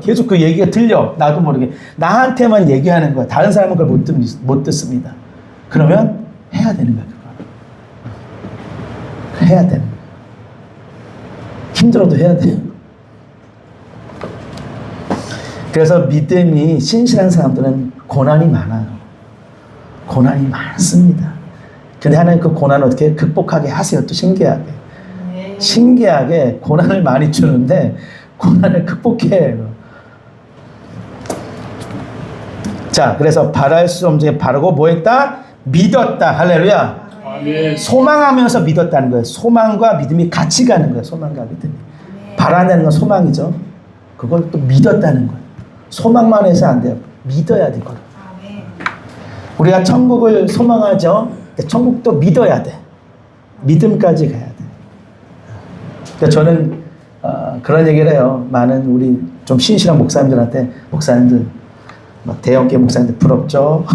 계속 그 얘기가 들려. 나도 모르게. 나한테만 얘기하는 거야. 다른 사람은 그걸 못 듣습니다. 그러면 해야 되는 거야, 그거. 해야 되는 거야. 힘들어도 해야 돼요. 그래서 믿음이 신실한 사람들은 고난이 많아요. 고난이 많습니다. 근데 하나님 그 고난을 어떻게 극복하게 하세요. 또 신기하게 고난을 많이 주는데 고난을 극복해요. 자, 그래서 바랄 수 없는 중에 바르고 뭐 했다? 믿었다. 할렐루야. 아멘. 소망하면서 믿었다는 거예요. 소망과 믿음이 같이 가는 거예요. 소망과 믿음이. 바라는 건 소망이죠. 그걸 또 믿었다는 거예요. 소망만 해서 안 돼요. 믿어야 돼, 그걸. 우리가 천국을 소망하죠. 천국도 믿어야 돼. 믿음까지 가야 돼. 그러니까 저는 그런 얘기를 해요. 많은 우리 좀 신실한 목사님들한테 목사님들, 대형교회 목사님들 부럽죠?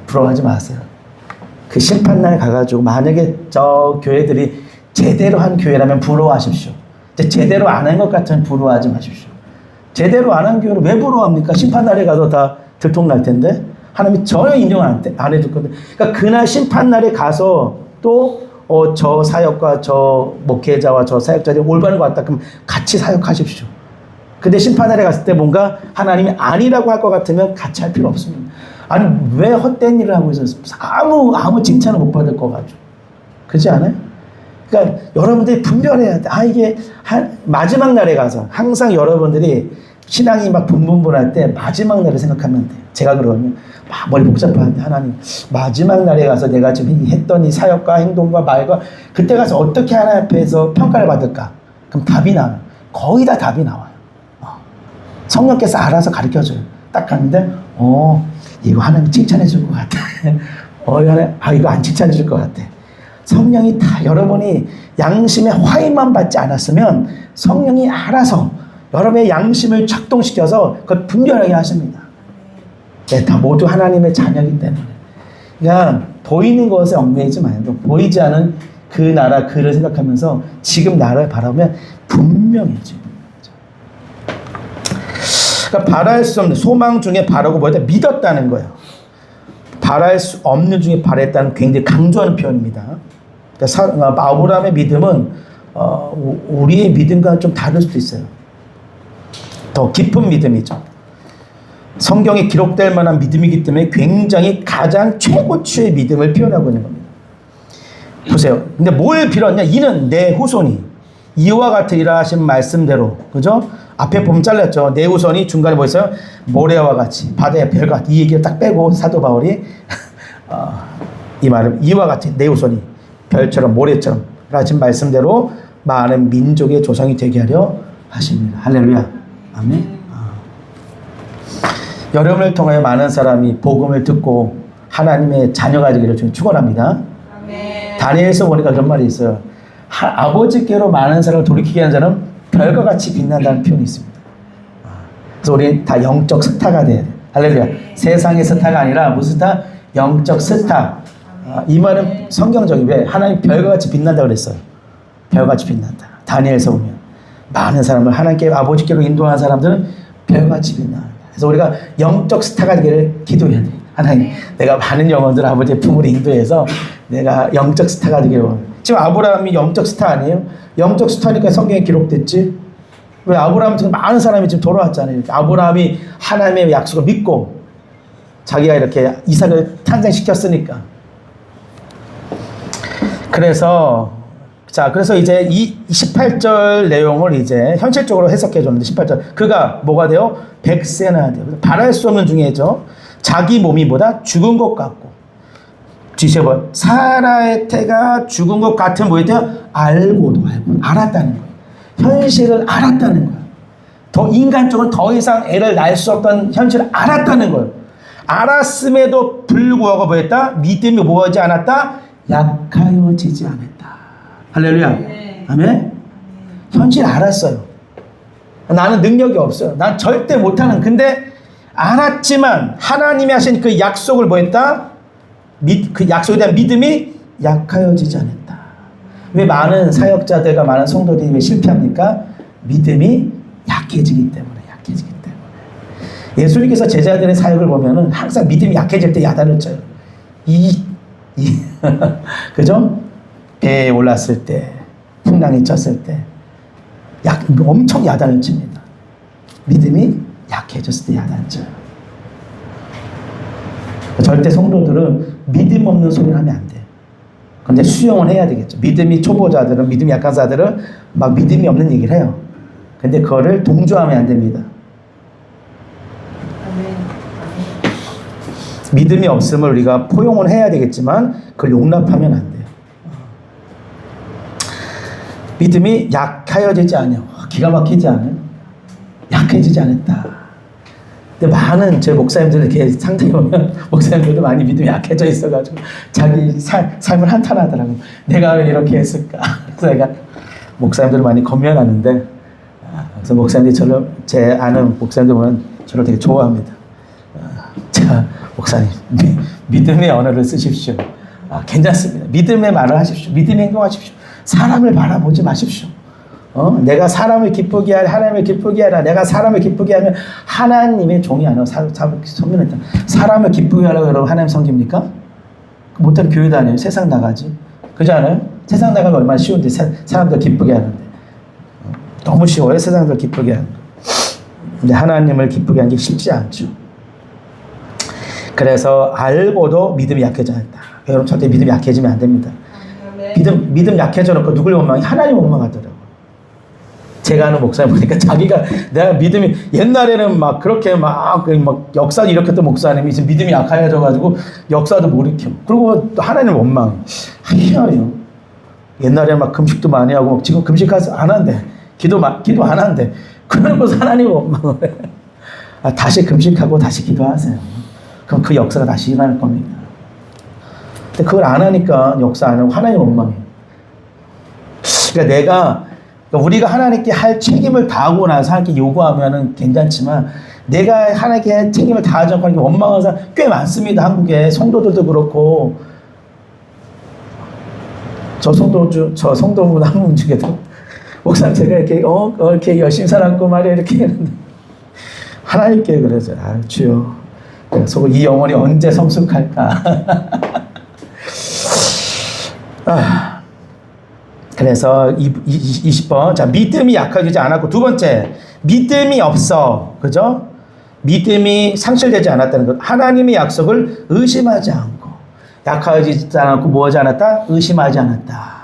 부러워하지 마세요. 그 심판날 가가지고 만약에 저 교회들이 제대로 한 교회라면 부러워하십시오. 제대로 안 한 것 같으면 부러워하지 마십시오. 제대로 안 한 교회를 왜 부러워합니까? 심판날에 가도 다 들통날 텐데 하나님이 전혀 인정을 안 해줄 건데. 그러니까 그날 심판날에 가서 또 저 사역과 저 목회자와 저 사역자들이 올바른 것 같다. 그럼 같이 사역하십시오. 근데 심판날에 갔을 때 뭔가 하나님이 아니라고 할 것 같으면 같이 할 필요 없습니다. 아니 왜 헛된 일을 하고 있어서 아무 칭찬을 못 받을 거 가지고. 그렇지 않아요? 그러니까 여러분들이 분별해야 돼. 이게 마지막 날에 가서 항상 여러분들이 신앙이 막 분분분할 때 마지막 날을 생각하면 돼요. 제가 그러면 막 머리 복잡한데 하나님 마지막 날에 가서 내가 지금 했던 이 사역과 행동과 말과 그때 가서 어떻게 하나님 앞에서 평가를 받을까? 그럼 답이 나와요. 거의 다 답이 나와요. 성령께서 알아서 가르쳐줘요. 딱 갔는데 이거 하나님 칭찬해 줄 것 같아. 이거 안 칭찬해 줄 것 같아. 성령이 다 여러분이 양심의 화해만 받지 않았으면 성령이 알아서 여러분의 양심을 작동시켜서 그걸 분별하게 하십니다. 네, 다 모두 하나님의 자녀이기 때문에. 그러니까 보이는 것에 얽매이지 말고 보이지 않은 그 나라 그를 생각하면서 지금 나라를 바라보면 분명해져요. 그러니까 바랄 수 없는 소망 중에 바라고 뭐였다? 믿었다는 거예요. 바랄 수 없는 중에 바랬다는 굉장히 강조하는 표현입니다. 그러니까 아브라함의 믿음은 우리의 믿음과는 좀 다를 수도 있어요. 더 깊은 믿음이죠. 성경에 기록될 만한 믿음이기 때문에 굉장히 가장 최고치의 믿음을 표현하고 있는 겁니다. 보세요. 근데 뭘 빌었냐? 이는 내 후손이 이와 같으리라 하신 말씀대로, 그죠? 앞에 보면 잘렸죠. 내 후손이 중간에 뭐 있어요? 모래와 같이 바다의 별과 같이. 이 얘기를 딱 빼고 사도 바울이 이 말을 이와 같이 내 후손이 별처럼 모래처럼 하신 말씀대로 많은 민족의 조상이 되게 하려 하십니다. 할렐루야. 아멘. 여러분을 통하여 많은 사람이 복음을 듣고 하나님의 자녀가 되기를 축원합니다. 다니엘서 보니까 그런 말이 있어요. 아버지께로 많은 사람을 돌이키게 하는 자는 별과 같이 빛난다는 표현이 있습니다. 그래서 우리 다 영적 스타가 돼야 돼요. 할렐루야. 세상의 스타가 아니라 무슨 스타? 영적 스타. 이 말은 성경적인. 왜? 하나님 별과 같이 빛난다고 그랬어요. 별과 같이 빛난다. 다니엘서 보면 많은 사람을 하나님께 아버지께로 인도하는 사람들은 별과 같이 빛난다. 그래서 우리가 영적 스타가 되기를 기도해야 돼. 하나님, 내가 많은 영혼들 아버지의 품으로 인도해서 내가 영적 스타가 되기를 원합니다. 지금 아브라함이 영적 스타 아니에요? 영적 스타니까 성경에 기록됐지. 왜? 아브라함 지금 많은 사람이 지금 돌아왔잖아요. 아브라함이 하나님의 약속을 믿고 자기가 이렇게 이삭을 탄생시켰으니까. 그래서 이제 이 18절 내용을 이제 현실적으로 해석해 줬는데 18절 그가 뭐가 돼요? 백세나 돼요. 바랄 수 없는 중에죠. 자기 몸이 뭐다? 죽은 것 같고. 뒤집어 사라의 태가 죽은 것 같은 뭐였대요? 알고도 알았다는 거예요. 현실을 알았다는 거예요. 더 인간적으로 더 이상 애를 낳을 수 없던 현실을 알았다는 거예요. 알았음에도 불구하고 뭐였다? 믿음이 뭐하지 않았다? 약하여지지 않았다. 할렐루야. 네. 아멘. 현실 알았어요. 나는 능력이 없어요. 난 절대 못하는. 근데 알았지만 하나님이 하신 그 약속을 뭐했다? 그 약속에 대한 믿음이 약하여지지 않았다. 왜 많은 사역자들과 많은 성도들이 왜 실패합니까? 믿음이 약해지기 때문에. 예수님께서 제자들의 사역을 보면은 항상 믿음이 약해질 때 야단을 쳐요. 그죠? 배에 올랐을 때, 풍랑이 쳤을 때, 엄청 야단을 칩니다. 믿음이 약해졌을 때 야단을 쳐요. 절대 성도들은 믿음 없는 소리를 하면 안 돼요. 근데 수용을 해야 되겠죠. 믿음이 초보자들은, 믿음이 약한 자들은 막 믿음이 없는 얘기를 해요. 근데 그거를 동조하면 안 됩니다. 믿음이 없음을 우리가 포용을 해야 되겠지만 그걸 용납하면 안 돼요. 믿음이 약하여지지 않아요. 기가 막히지 않아요? 약해지지 않았다. 근데 많은 제 목사님들 이렇게 상대해 보면 목사님들도 많이 믿음이 약해져 있어가지고 자기 삶을 한탄하더라고요. 내가 왜 이렇게 했을까? 그래서 내가 목사님들을 많이 검열하는데 그래서 목사님들이 제 아는 목사님들 보면 저를 되게 좋아합니다. 자, 목사님, 믿음의 언어를 쓰십시오. 괜찮습니다. 믿음의 말을 하십시오. 믿음의 행동하십시오. 사람을 바라보지 마십시오. 내가 사람을 기쁘게 하라, 하나님을 기쁘게 하라. 내가 사람을 기쁘게 하면 하나님의 종이 아니라 섬기는 사람을 기쁘게 하라고 여러분 하나님 섬깁니까? 못하는 교회 다녀요. 세상 나가지. 그렇지 않아요? 세상 나가면 얼마나 쉬운데 사람들 기쁘게 하는데. 너무 쉬워요. 세상들 기쁘게 하는 거. 근데 하나님을 기쁘게 하는 게 쉽지 않죠. 그래서 알고도 믿음이 약해져 있다. 여러분 절대 믿음이 약해지면 안 됩니다. 믿음 약해져 놓고 누굴 원망해? 하나님 원망하더라고요. 제가 아는 목사님 보니까 자기가 내가 믿음이 옛날에는 막 그렇게 막 역사도 일으켰던 목사님이 지금 믿음이 약해져가지고 역사도 못 일으켜. 그리고 또 하나님 원망해. 희한해요. 옛날에 막 금식도 많이 하고 지금 금식하지 안 한대. 기도 안 한대. 그러고서 하나님 원망을 해. 다시 금식하고 다시 기도하세요. 그럼 그 역사가 다시 일어날 겁니다. 근데 그걸 안 하니까 역사 안 하고 하나님 원망해요. 그러니까 우리가 하나님께 할 책임을 다하고 나서 하나님께 요구하면은 괜찮지만 내가 하나님께 책임을 다하지 않고 하나님께 원망하는 사람 꽤 많습니다. 한국에 성도들도 그렇고 저 성도분 한 분 중에도 목사님 제가 이렇게 열심히 살았고 말이야 이렇게 했는데 하나님께 그래서 주여 그래서 이 영혼이 언제 성숙할까? 그래서 20번 자 믿음이 약해지지 않았고 두 번째 믿음이 없어 그죠? 믿음이 상실되지 않았다는 것 하나님의 약속을 의심하지 않고 약해지지 않았고 뭐하지 않았다? 의심하지 않았다.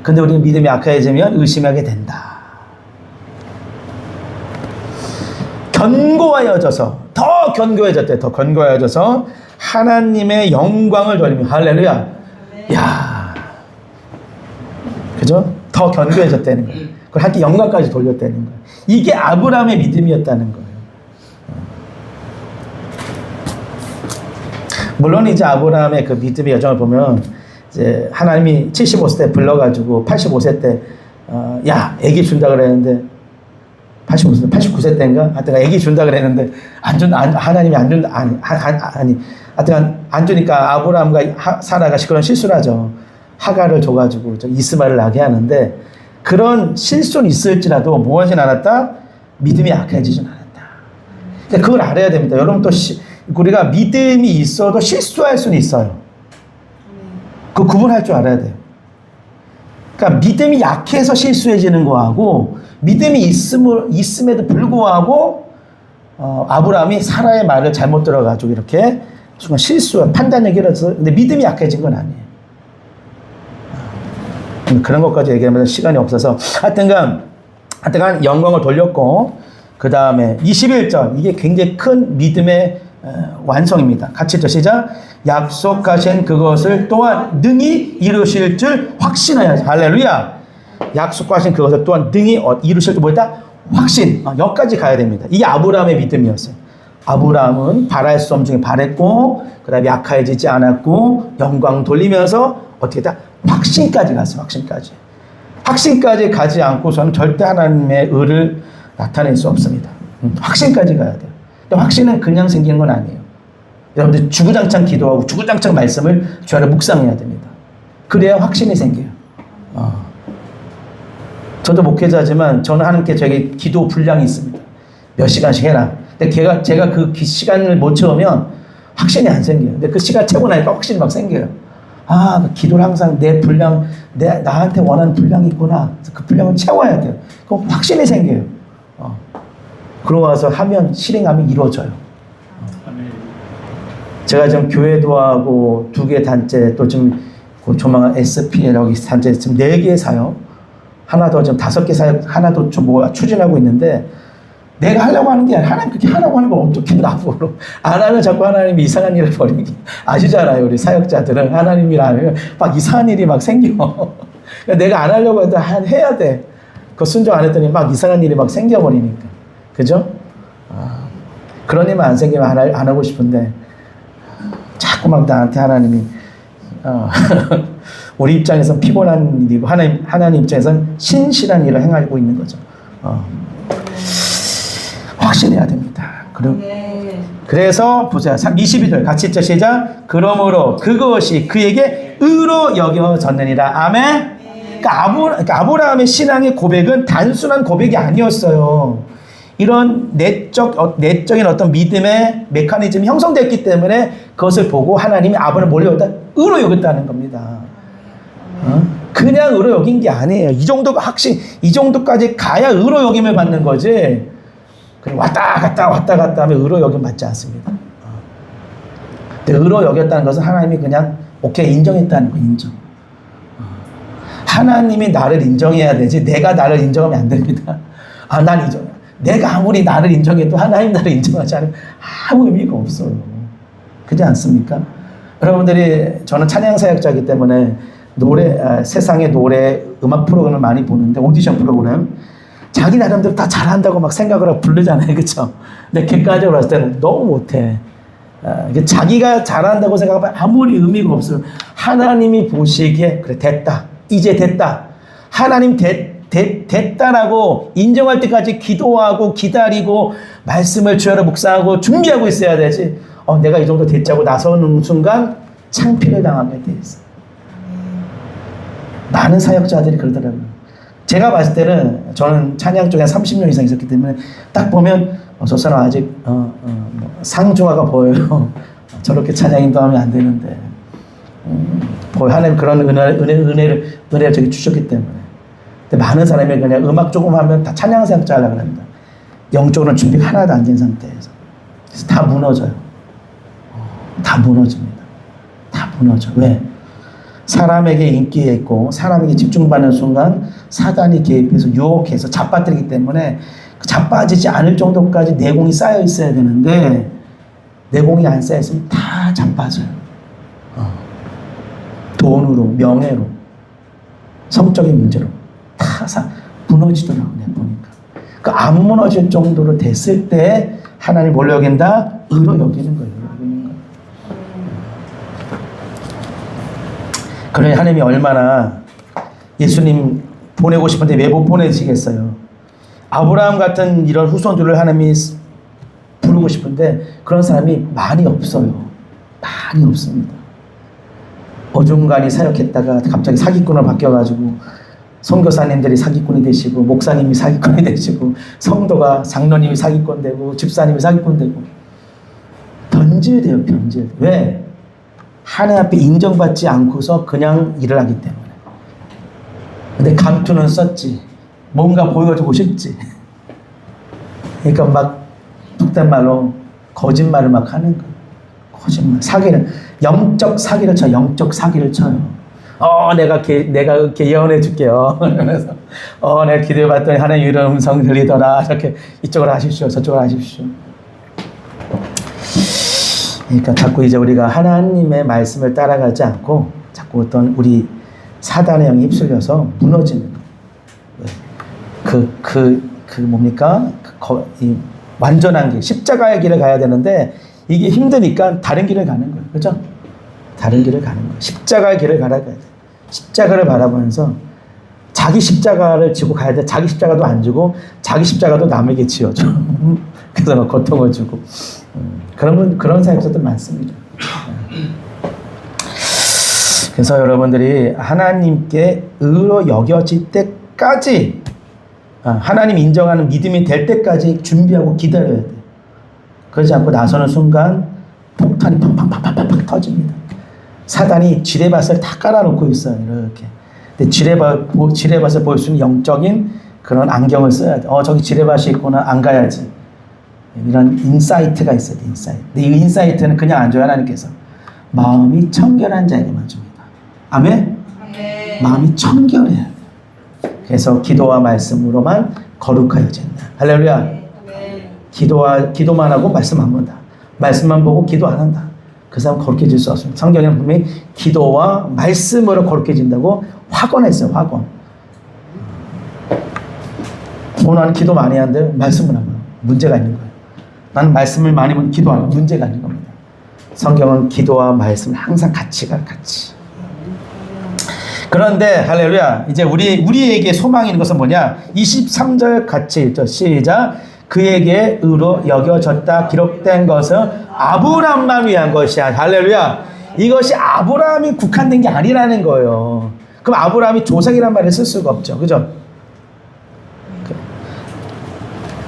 근데 우리는 믿음이 약해지면 의심하게 된다. 견고해져서 더 견고해졌대. 더 견고해져서 하나님의 영광을 돌리며 할렐루야. 야, 그죠? 더 견고해졌다는 거예요. 그걸 함께 영광까지 돌렸다는 거예요. 이게 아브라함의 믿음이었다는 거예요. 물론 이제 아브라함의 그 믿음의 여정을 보면 이제 하나님이 75세 때 불러가지고 85세 때 야, 애기 준다 그랬는데 85세, 89세 때인가? 하여튼 애기 준다 그랬는데 하나님이 안 준다. 하여튼 안 주니까 아브라함과 사라가 그런 실수를 하죠. 하가를 줘가지고 이스마엘을 낳게 하는데 그런 실수는 있을지라도 뭐 하진 않았다? 믿음이 약해지진 않았다. 그러니까 그걸 알아야 됩니다. 여러분 또 우리가 믿음이 있어도 실수할 수는 있어요. 그 구분할 줄 알아야 돼요. 그러니까 믿음이 약해서 실수해지는 거하고 믿음이 있음에도 불구하고 아브라함이 사라의 말을 잘못 들어가지고 이렇게 순간 판단력이 일어서 근데 믿음이 약해진 건 아니에요. 그런 것까지 얘기하면 시간이 없어서 하여튼간 영광을 돌렸고 그 다음에 21절 이게 굉장히 큰 믿음의 완성입니다. 같이 읽죠. 시작. 약속하신 그것을 또한 능히 이루실 줄 확신하여. 할렐루야. 약속하신 그것을 또한 능히 이루실 줄 뭐였다? 확신. 여기까지 가야 됩니다. 이게 아브라함의 믿음이었어요. 아브라함은 바랄 수 없는 중에 바랬고 그 다음에 약해지지 않았고 영광 돌리면서 어떻게 했다? 확신까지 갔어요. 확신까지 가지 않고서는 절대 하나님의 의를 나타낼 수 없습니다. 확신까지 가야 돼요. 근데 확신은 그냥 생기는 건 아니에요. 여러분들 주구장창 기도하고 주구장창 말씀을 주 안에 묵상해야 됩니다. 그래야 확신이 생겨요. 저도 목회자지만 저는 하나님께 저에게 기도 분량이 있습니다. 몇 시간씩 해라. 근데 제가 그 시간을 못 채우면 확신이 안 생겨요. 근데 그 시간 채우고 나니까 확신이 막 생겨요. 그 기도를 항상 내 분량, 나한테 원하는 분량이 있구나. 그 분량을 채워야 돼요. 그럼 확신이 생겨요. 그러고 와서 하면, 실행하면 이루어져요. 제가 지금 교회도 하고 2개 단체 또 지금 조만간 SPL 여기 단체 지금 4개 사역, 하나 더 지금 5개 사역, 하나 더 좀 뭐 추진하고 있는데 내가 하려고 하는 게 아니라 하나님 그렇게 하라고 하는 걸 어떻게 나보러 안 하면 자꾸 하나님이 이상한 일을 벌이기 아시잖아요. 우리 사역자들은 하나님이라면 막 이상한 일이 막 생겨. 그러니까 내가 안 하려고 해도 해야 돼. 그 순종 안 했더니 막 이상한 일이 막 생겨버리니까. 그죠? 그런 일만 안 생기면 안 하고 싶은데 자꾸 막 나한테 하나님이 우리 입장에서는 피곤한 일이고 하나님 입장에서는 신실한 일을 행하고 있는 거죠. 확신해야 됩니다. 그래서 보세요. 22절 같이 읽자. 시작. 그러므로 그것이 그에게 의로 여겨졌느니라. 아멘. 그러니까 아브라함의 신앙의 고백은 단순한 고백이 아니었어요. 이런 내적인 어떤 믿음의 메커니즘이 형성됐기 때문에 그것을 보고 하나님이 아브라함을 뭘로 여겼다? 의로 여겼다는 겁니다. 그냥 의로 여긴 게 아니에요. 이 정도가 확신, 이 정도까지 가야 의로 여김을 받는 거지. 그냥 왔다 갔다 하면 의로 여김 받지 않습니다. 근데 의로 여겼다는 것은 하나님이 그냥 오케이 인정했다는 거, 인정. 하나님이 나를 인정해야 되지 내가 나를 인정하면 안 됩니다. 난 인정. 내가 아무리 나를 인정해도 하나님 나를 인정하지 않으면 아무 의미가 없어요. 그렇지 않습니까? 여러분들이 저는 찬양 사역자이기 때문에 세상의 노래 음악 프로그램을 많이 보는데 오디션 프로그램 자기 나름대로 다 잘한다고 막 생각을 하고 부르잖아요. 그렇죠? 근데 객관적으로 봤을 때는 너무 못해. 자기가 잘한다고 생각하면 아무리 의미가 없어요. 하나님이 보시기에 그래 됐다. 이제 됐다. 하나님 됐다라고 인정할 때까지 기도하고 기다리고 말씀을 주야로 묵상하고 준비하고 있어야 되지. 내가 이 정도 됐자고 나서는 순간 창피를 당하게 돼 있어. 많은 사역자들이 그러더라고요. 제가 봤을 때는 저는 찬양 쪽에 30년 이상 있었기 때문에 딱 보면 저 사람 아직 상중하가 보여요. 저렇게 찬양 인도하면 안 되는데 하나님 그런 은혜를 저기 주셨기 때문에. 근데 많은 사람이 그냥 음악 조금 하면 다 찬양 사역자 하려고 합니다. 영적으로는 준비가 하나도 안 된 상태에서. 그래서 다 무너져요. 다 무너집니다. 다 무너져. 왜? 사람에게 인기가 있고 사람에게 집중받는 순간 사단이 개입해서 유혹해서 자빠뜨리기 때문에 자빠지지 않을 정도까지 내공이 쌓여 있어야 되는데 내공이 안 쌓여 있으면 다 자빠져요. 돈으로, 명예로, 성적인 문제로 다 무너지더라고요. 보니까. 안 무너질 정도로 됐을 때 하나님 뭘로 여긴다? 의로 여기는 거예요. 그러니 하나님이 얼마나 예수님 보내고 싶은데 왜 못 보내시겠어요? 아브라함 같은 이런 후손들을 하나님이 부르고 싶은데 그런 사람이 많이 없어요. 많이 없습니다. 어중간히 사역했다가 갑자기 사기꾼으로 바뀌어가지고 선교사님들이 사기꾼이 되시고 목사님이 사기꾼이 되시고 성도가 장로님이 사기꾼 되고 집사님이 사기꾼 되고 변질돼요. 변질. 왜? 하나님 앞에 인정받지 않고서 그냥 일을 하기 때문에. 근데 감투는 썼지. 뭔가 보여주고 싶지. 그러니까 막 속된 말로 거짓말을 막 하는 거예요. 거짓말. 사기를, 영적 사기를 쳐요. 영적 사기를 쳐요. 내가 이렇게 예언해 줄게요. 그래서 내가 기도해 봤더니 하나님 이런 음성 들리더라. 이렇게 이쪽으로 하십시오. 저쪽으로 하십시오. 그러니까 자꾸 이제 우리가 하나님의 말씀을 따라가지 않고 자꾸 어떤 우리 사단의 영이 휩쓸려서 무너지는 뭡니까? 이 완전한 길, 십자가의 길을 가야 되는데 이게 힘드니까 다른 길을 가는 거예요. 그죠? 다른 길을 가는 거예요. 십자가의 길을 가야 돼. 십자가를 바라보면서 자기 십자가를 지고 가야 돼. 자기 십자가도 안 지고 자기 십자가도 남에게 지어줘. 그래서 막 고통을 주고. 그런 사역자들 많습니다. 그래서 여러분들이 하나님께 의로 여겨질 때까지 하나님 인정하는 믿음이 될 때까지 준비하고 기다려야 돼요. 그러지 않고 나서는 순간 폭탄이 팡팡팡팡팡 터집니다. 사단이 지뢰밭을 다 깔아놓고 있어요. 이렇게. 근데 지뢰밭을 볼 수 있는 영적인 그런 안경을 써야 돼. 저기 지뢰밭이 있구나. 안 가야지. 이런 인사이트가 있어요. 인사이트. 근데 이 인사이트는 그냥 안 줘요. 하나님께서. 마음이 청결한 자에게만 줍니다. 아멘? 마음이 청결해야 돼요. 그래서 기도와 말씀으로만 거룩하여진다. 할렐루야. 기도만 하고 말씀 안 본다. 말씀만 보고 기도 안 한다. 그 사람 거룩해질 수 없습니다. 성경에는 분명히 기도와 말씀으로 거룩해진다고 확언했어요. 확언. 나는 기도 많이 하는데 말씀을 안 봐요. 문제가 있는 거예요. 나는 말씀을 많이 보면 기도 안 하고 문제가 있는 겁니다. 성경은 기도와 말씀을 항상 같이 가요. 같이. 그런데 할렐루야, 이제 우리에게 소망이 있는 것은 뭐냐? 23절 같이 읽죠. 시작. 그에게 의로 여겨졌다 기록된 것은 아브라함만 위한 것이야. 할렐루야. 이것이 아브라함이 국한된 게 아니라는 거예요. 그럼 아브라함이 조상이란 말을 쓸 수가 없죠. 그죠?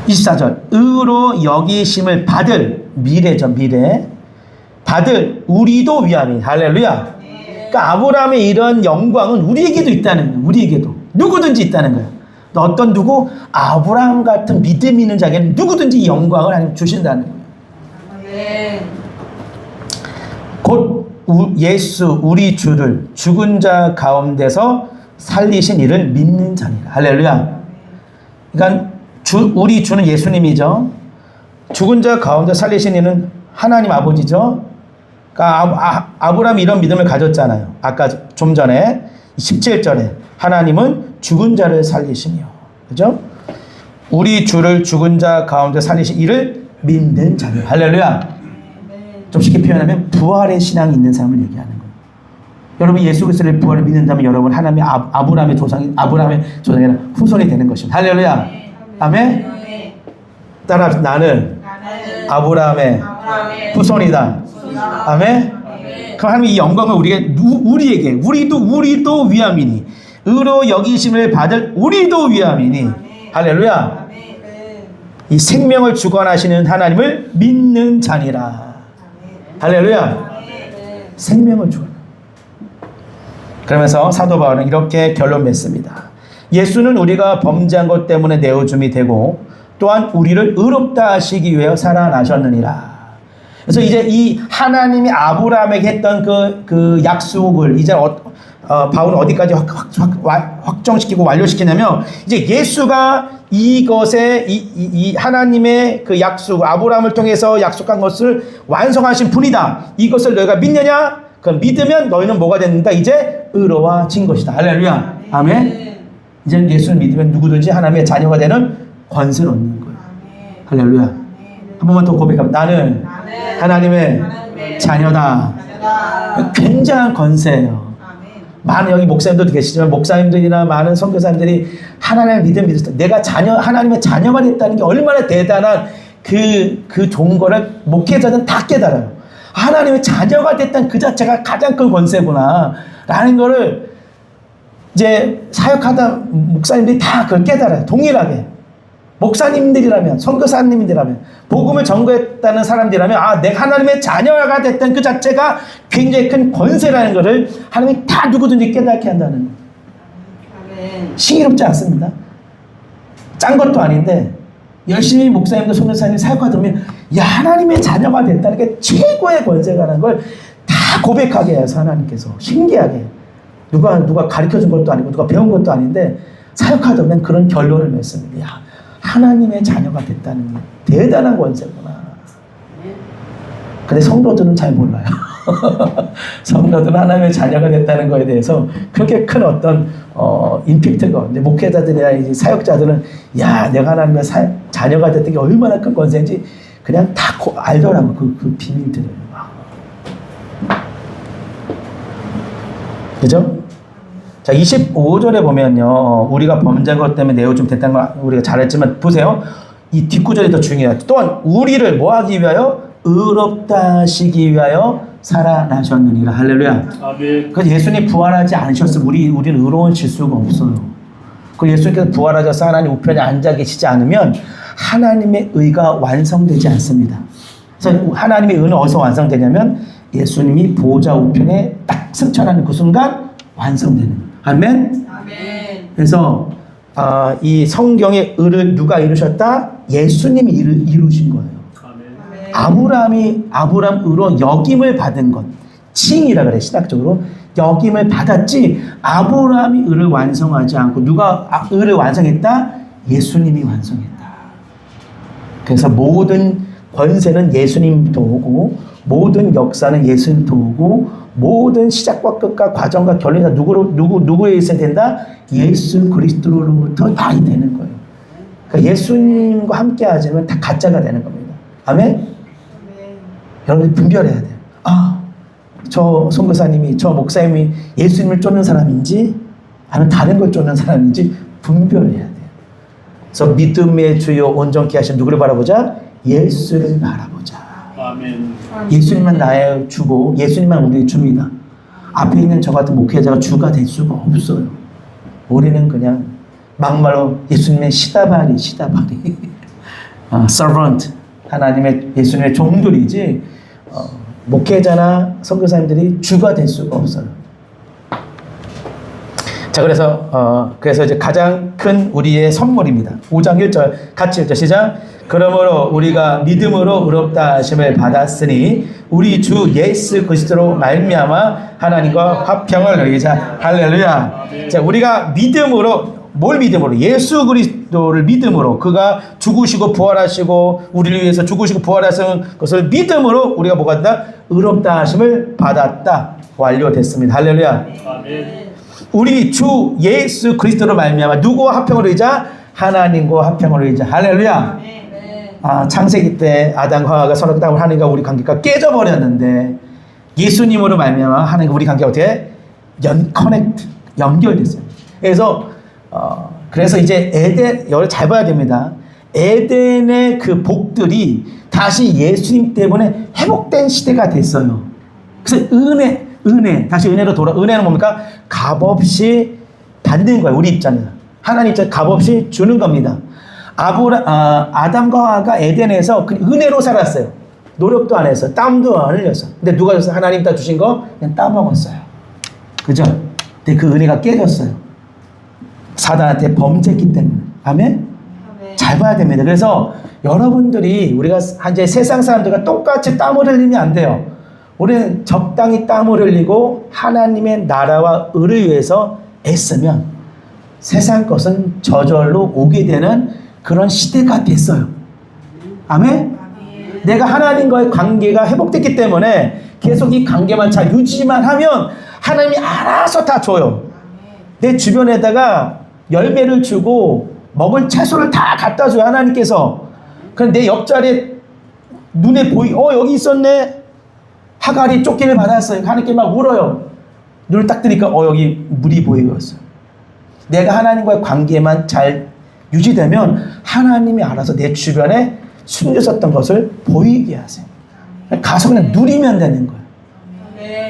24절. 의로 여기심을 받을, 미래죠. 미래. 받을 우리도 위함이. 할렐루야. 그러니까 아브라함의 이런 영광은 우리에게도 있다는 거예요. 우리에게도. 누구든지 있다는 거예요. 어떤 아브라함 같은 믿음 있는 자에게는 누구든지 이 영광을 하나님 주신다는 거예요. 곧 예수 우리 주를 죽은 자 가운데서 살리신 이를 믿는 자니라. 할렐루야. 그러니까 우리 주는 예수님이죠. 죽은 자 가운데 살리신 이는 하나님 아버지죠. 그러니까 아브라함이 이런 믿음을 가졌잖아요. 아까 좀 전에 17절에 하나님은 죽은 자를 살리시며, 그죠? 우리 주를 죽은 자 가운데 살리신 이를 믿는 자들. 할렐루야. 좀 쉽게 표현하면 부활의 신앙이 있는 사람을 얘기하는 거예요. 여러분 예수 그리스도의 부활을 믿는다면 여러분 하나님의 아브라함의 조상이나 후손이 되는 것입니다. 할렐루야. 아멘. 따라 나는 아브라함의 후손이다. 아멘. 그럼 하나님 이 영광을 우리도 위함이니 의로 여기심을 받을 우리도 위함이니. 할렐루야. 이 생명을 주관하시는 하나님을 믿는 자니라. 할렐루야. 생명을 주관. 그러면서 사도 바울은 이렇게 결론 맺습니다. 예수는 우리가 범죄한 것 때문에 내어줌이 되고 또한 우리를 의롭다 하시기 위해 살아나셨느니라. 그래서 이제 이 하나님이 아브라함에게 했던 그 약속을 이제 바울은 어디까지 확정시키고 완료시키냐면 이제 예수가 이것에 이 하나님의 그 약속 아브라함을 통해서 약속한 것을 완성하신 분이다. 이것을 너희가 믿느냐? 그 믿으면 너희는 뭐가 된다? 이제 의로워진 것이다. 할렐루야. 아멘. 이제 예수를 믿으면 누구든지 하나님의 자녀가 되는 권세를 얻는 거예요. 할렐루야. 한 번만 더 고백합니다. 나는 하나님의 자녀다. 굉장한 권세예요. 많은 여기 목사님들도 계시지만 목사님들이나 많은 선교사님들이 하나님의 믿음을 믿었다. 내가 하나님의 자녀가 됐다는 게 얼마나 대단한 그 좋은 거를 목회자들은 다 깨달아요. 하나님의 자녀가 됐다는 그 자체가 가장 큰 권세구나 라는 거를 이제 사역하다 목사님들이 다 그걸 깨달아요. 동일하게. 목사님들이라면, 선교사님들이라면, 복음을 전거했다는 사람들이라면, 내가 하나님의 자녀가 됐던 그 자체가 굉장히 큰 권세라는 것을 하나님이 다 누구든지 깨닫게 한다는 거예요. 신기롭지 않습니다. 짠 것도 아닌데, 열심히 목사님들, 선교사님 사역하다 보면, 하나님의 자녀가 됐다는 게 최고의 권세라는 걸 다 고백하게 해서 하나님께서 신기하게. 누가 가르쳐 준 것도 아니고 누가 배운 것도 아닌데 사역하다 보면 그런 결론을 맺습니다. 야, 하나님의 자녀가 됐다는 게 대단한 권세구나. 근데 성도들은 잘 몰라요. 성도들은 하나님의 자녀가 됐다는 거에 대해서 그렇게 큰 어떤 임팩트가, 이제 목회자들이나 이제 사역자들은 야, 내가 하나님의 자녀가 됐던 게 얼마나 큰 권세인지 그냥 다 알더라고, 그 비밀들을. 그죠? 자, 25절에 보면요, 우리가 범죄한 것 때문에 내어 좀 됐다는 걸 우리가 잘했지만 보세요. 이 뒷구절이 더 중요해요. 또한 우리를 뭐 하기 위하여? 의롭다 하시기 위하여 살아나셨느니라. 할렐루야. 아멘. 그래서 예수님 부활하지 않으셨으면 우리는 의로워질 수가 없어요. 그 예수님께서 부활하셔서 하나님 우편에 앉아 계시지 않으면 하나님의 의가 완성되지 않습니다. 그래서 하나님의 의는 어디서 완성되냐면 예수님이 보좌 우편에 딱 승천하는 그 순간 완성되는 거예요. 아멘. 아멘. 그래서 이 성경의 의를 누가 이루셨다? 예수님이 이루신 거예요. 아브라함 의로 역임을 받은 것, 칭이라 그래, 신학적으로. 역임을 받았지, 아브라함이 의를 완성하지 않고 누가 의를 완성했다? 예수님이 완성했다. 그래서 모든 권세는 예수님부터 오고, 모든 역사는 예수님부터 오고, 모든 시작과 끝과 과정과 결론이 다 누구에 있어야 된다? 예수 그리스도로부터 다 되는 거예요. 그러니까 예수님과 함께 하자면 다 가짜가 되는 겁니다. 아멘? 여러분이 분별해야 돼요. 저 선교사님이, 저 목사님이 예수님을 쫓는 사람인지 아니면 다른 걸 쫓는 사람인지 분별해야 돼요. 그래서 믿음의 주요 온전케 하신 누구를 바라보자? 예수를 바라보자. 아멘. 예수님만 나의 주고 예수님만 우리의 주입니다. 앞에 있는 저 같은 목회자가 주가 될 수가 없어요. 우리는 그냥 막말로 예수님의 시다바리 servant, 하나님의 예수님의 종들이지 목회자나 선교사님들이 주가 될 수가 없어요. 자, 그래서 이제 가장 큰 우리의 선물입니다. 5장 1절 같이 읽자. 시작. 그러므로 우리가 믿음으로 의롭다 하심을 받았으니 우리 주 예수 그리스도로 말미암아 하나님과 화평을 누리자. 할렐루야. 자, 우리가 믿음으로, 뭘 믿음으로? 예수 그리스도를 믿음으로, 그가 죽으시고 부활하시고 우리를 위해서 죽으시고 부활하신 것을 믿음으로 우리가 뭐가 된다? 의롭다 하심을 받았다. 완료됐습니다. 할렐루야. 아멘. 우리 주 예수 그리스도로 말미암아 누구와 화평을 이루자? 하나님과 화평을 이루자. 할렐루야. 창세기 때 아담과 하와가 서로 땅을 하나님과 우리 관계가 깨져버렸는데 예수님으로 말미암아 하나님과 우리 관계가 어떻게 연결됐어요. 그래서 이제 에덴, 잘 봐야 됩니다. 에덴의 그 복들이 다시 예수님 때문에 회복된 시대가 됐어요. 그래서 은혜, 다시 은혜로 은혜는 뭡니까? 값없이 받는 거예요. 우리 입장에서. 하나님 입장에 값없이 주는 겁니다. 아담과 하와가 에덴에서 은혜로 살았어요. 노력도 안 했어. 땀도 안 흘렸어. 근데 누가 줬어요? 하나님 다 주신 거 그냥 따먹었어요. 그죠? 근데 그 은혜가 깨졌어요. 사단한테 범죄했기 때문에. 아멘? 잘 봐야 됩니다. 그래서 여러분들이, 우리가 이제 세상 사람들과 똑같이 땀을 흘리면 안 돼요. 우리는 적당히 땀을 흘리고 하나님의 나라와 의를 위해서 애쓰면 세상 것은 저절로 오게 되는 그런 시대가 됐어요. 아멘? 내가 하나님과의 관계가 회복됐기 때문에 계속 이 관계만 잘 유지만 하면 하나님이 알아서 다 줘요. 내 주변에다가 열매를 주고 먹을 채소를 다 갖다 줘요. 하나님께서. 그럼 내 옆자리에 눈에 여기 있었네. 하갈이 쫓김을 받았어요. 하나님께 막 울어요. 눈을 딱 뜨니까 여기 물이 보였어요. 내가 하나님과의 관계만 잘 유지되면 하나님이 알아서 내 주변에 숨겼었던 것을 보이게 하세요. 가서 그냥 누리면 되는 거예요.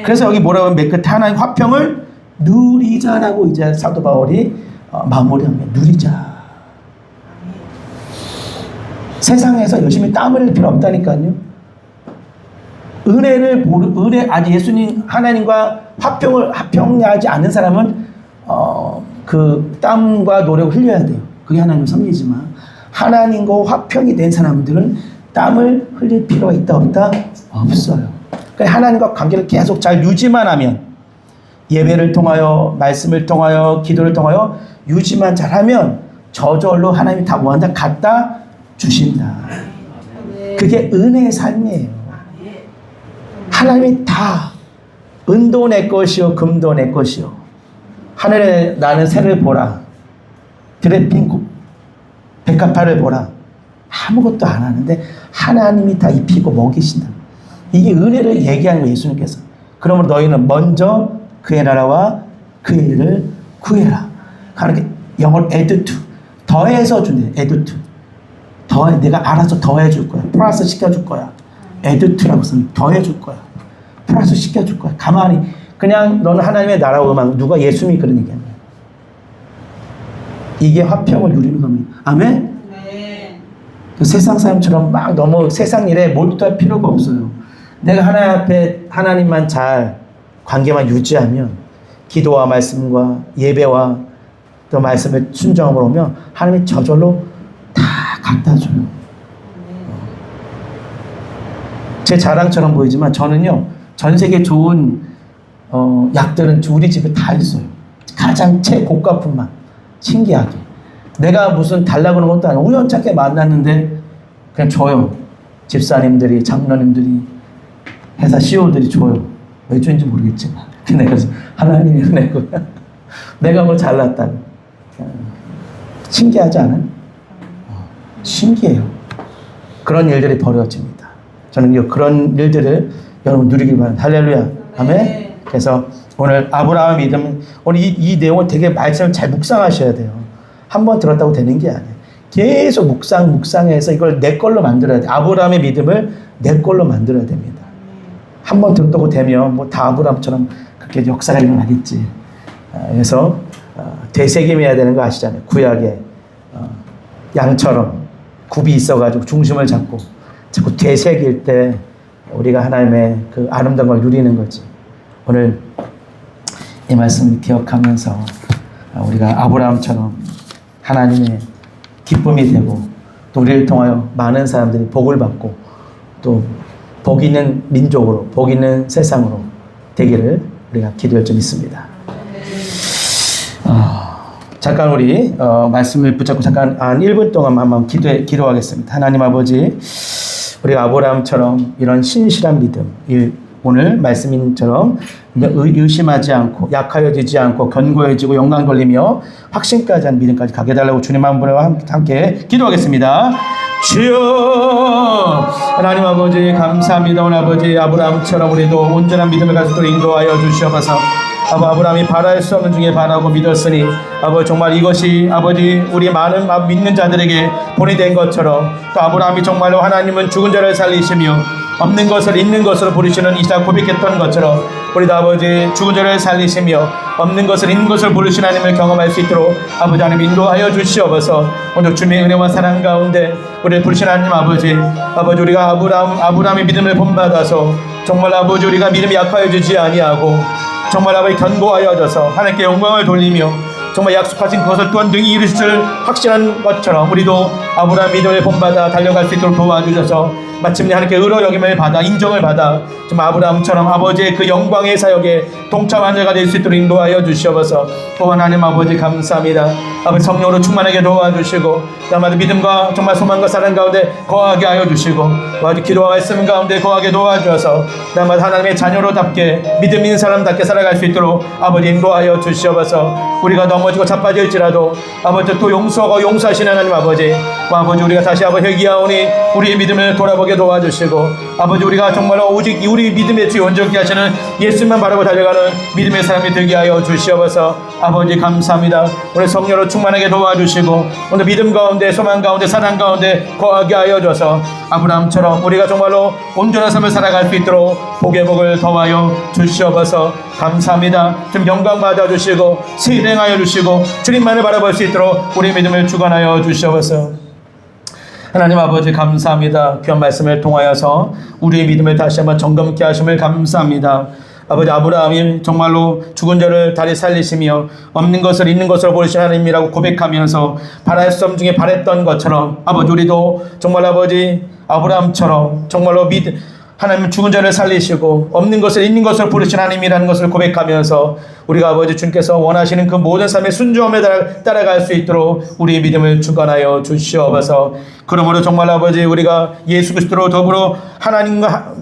그래서 여기 뭐라고 하면 맨 끝에 하나님 화평을 누리자라고 이제 사도 바울이 마무리합니다. 누리자. 세상에서 열심히 땀을 흘릴 필요 없다니까요. 아직 예수님 하나님과 화평하지 않는 사람은 그 땀과 노력을 흘려야 돼요. 그게 하나님의 섭리지만 하나님과 화평이 된 사람들은 땀을 흘릴 필요가 있다 없다? 없어요. 그러니까 하나님과 관계를 계속 잘 유지만 하면 예배를 통하여 말씀을 통하여 기도를 통하여 유지만 잘하면 저절로 하나님이 다 원한다 갖다 주신다. 그게 은혜의 삶이에요. 하나님이 다 은도 내 것이요 금도 내 것이요 하늘에 나는 새를 보라 들에 핀 백합화를 보라. 아무것도 안 하는데 하나님이 다 입히고 먹이신다. 이게 은혜를 얘기하는 거예요, 예수님께서. 그러므로 너희는 먼저 그의 나라와 그의 일을 구해라. 그렇게 영어로 add to 더해서 준대. add to 더해. 내가 알아서 더해 줄 거야. 플러스 시켜줄 거야. add to라고 쓰면 더해 줄 거야. 플러스 시켜줄 거야. 가만히 그냥 너는 하나님의 나라와 음악. 누가 예수님이 그런 얘기하는 거야. 이게 화평을 누리는 겁니다. 아멘? 그 세상 사람처럼 막 너무 세상 일에 몰두할 필요가 없어요. 내가 하나님 앞에 하나님만 잘 관계만 유지하면 기도와 말씀과 예배와 또 말씀을 순종함으로 오면 하나님이 저절로 다 갖다 줘요. 제 자랑처럼 보이지만 저는요 전 세계 좋은 약들은 우리 집에 다 있어요. 가장 최고가품만. 신기하게 내가 무슨 달라고 하는 것도 아니고 우연찮게 만났는데 그냥 줘요. 집사님들이 장로님들이 회사 CEO들이 줘요. 왜 주는지 모르겠지만 근데 그래서 하나님이 은혜고 내가 뭐 잘났다. 신기하지 않아요? 신기해요. 그런 일들이 벌어집니다. 저는 그런 일들을 여러분 누리길 바랍니다. 할렐루야. 아멘. 그래서 오늘 아브라함의 믿음, 오늘 이 내용을 되게 말씀을 잘 묵상하셔야 돼요. 한 번 들었다고 되는 게 아니에요. 계속 묵상해서 이걸 내 걸로 만들어야 돼요. 아브라함의 믿음을 내 걸로 만들어야 됩니다. 한 번 들었다고 되면 뭐 다 아브라함처럼 그렇게 역사가 일어나겠지. 그래서 되새김해야 되는 거 아시잖아요. 구약에 양처럼 굽이 있어가지고 중심을 잡고 자꾸 되새길 때 우리가 하나님의 그 아름다운 걸 누리는 거지. 오늘 이 말씀을 기억하면서 우리가 아브라함처럼 하나님의 기쁨이 되고 또 우리를 통하여 많은 사람들이 복을 받고 또 복 있는 민족으로 복 있는 세상으로 되기를 우리가 기도할 점 있습니다. 잠깐 우리 말씀을 붙잡고 잠깐 한 1분 동안 한번 기도하겠습니다. 하나님 아버지, 우리가 아브라함처럼 이런 신실한 믿음, 오늘 말씀인처럼 의심하지 않고 약하여지지 않고 견고해지고 영광 돌리며 확신까지 한 믿음까지 가게 해달라고 주님 한 분과 함께 기도하겠습니다. 주여, 하나님 아버지 감사합니다. 오늘 아버지 아브라함처럼 우리도 온전한 믿음을 가지도록 인도하여 주시옵소서. 아브라함이 바랄 수 없는 중에 바라고 믿었으니 아버지 정말 이것이 아버지 우리 많은 믿는 자들에게 본이 된 것처럼 또 아브라함이 정말로 하나님은 죽은 자를 살리시며 없는 것을 있는 것으로 부르시는 이삭 고백했던 것처럼 우리도 아버지 죽은 자를 살리시며 없는 것을 있는 것을 부르시는 하나님을 경험할 수 있도록 아버지 하나님 인도하여 주시옵소서. 오늘 주님의 은혜와 사랑 가운데 우리를 부르시는 하나님 아버지 우리가 아브라함의 믿음을 본받아서 정말 아버지 우리가 믿음이 약하여지지 아니하고 정말 아버지 견고하여져서 하나님께 영광을 돌리며 정말 약속하신 그것을 또한 능히 이루실 확신한 것처럼 우리도 아브라함 믿음을 본받아 달려갈 수 있도록 도와주셔서 마침내 하나님께 의로 여김을 받아 인정을 받아 좀 아브라함처럼 아버지의 그 영광의 사역에 동참한 자가 될 수 있도록 인도하여 주시옵소서. 또 하나님 아버지 감사합니다. 아버지 성령으로 충만하게 도와주시고 다만 믿음과 정말 소망과 사랑 가운데 거하게 하여 주시고 아버지 기도와 말씀 가운데 거하게 도와주셔서 다만 하나님의 자녀로답게 믿음 있는 사람답게 살아갈 수 있도록 아버지 인도하여 주시옵소서. 우리가 넘어지고 자빠질지라도 아버지 또 용서하고 용서하시는 하나님 아버지 우리가 다시 아버지 회개하오니 우리의 믿음을 돌아보게 도와주시고 아버지 우리가 정말로 오직 우리 믿음의 주 온전케 하시는 예수님만 바라보 달려가는 믿음의 사람이 되게 하여 주시옵소서. 아버지 감사합니다. 오늘 성령으로 충만하게 도와주시고 오늘 믿음 가운데 소망 가운데 사랑 가운데 거하게 하여 줘서 아브라함처럼 우리가 정말로 온전한 삶을 살아갈 수 있도록 복의 복을 더하여 주시옵소서. 감사합니다. 좀 영광 받아주시고 세례하여 주시고 주님만을 바라볼 수 있도록 우리 믿음을 주관하여 주시옵소서. 하나님 아버지 감사합니다. 귀한 말씀을 통하여서 우리의 믿음을 다시 한번 점검케 하심을 감사합니다. 아버지 아브라함이 정말로 죽은 자를 다시 살리시며 없는 것을 있는 것으로 보시는 하나님이라고 고백하면서 바랄 수 없는 중에 바랬던 것처럼 아버지 우리도 정말 아버지 아브라함처럼 정말로 하나님 죽은 자를 살리시고 없는 것을 있는 것으로 부르신 하나님이라는 것을 고백하면서 우리가 아버지 주님께서 원하시는 그 모든 삶의 순종함에 따라갈 수 있도록 우리의 믿음을 주관하여 주시옵소서. 그러므로 정말 아버지 우리가 예수 그리스도로 더불어 하나님과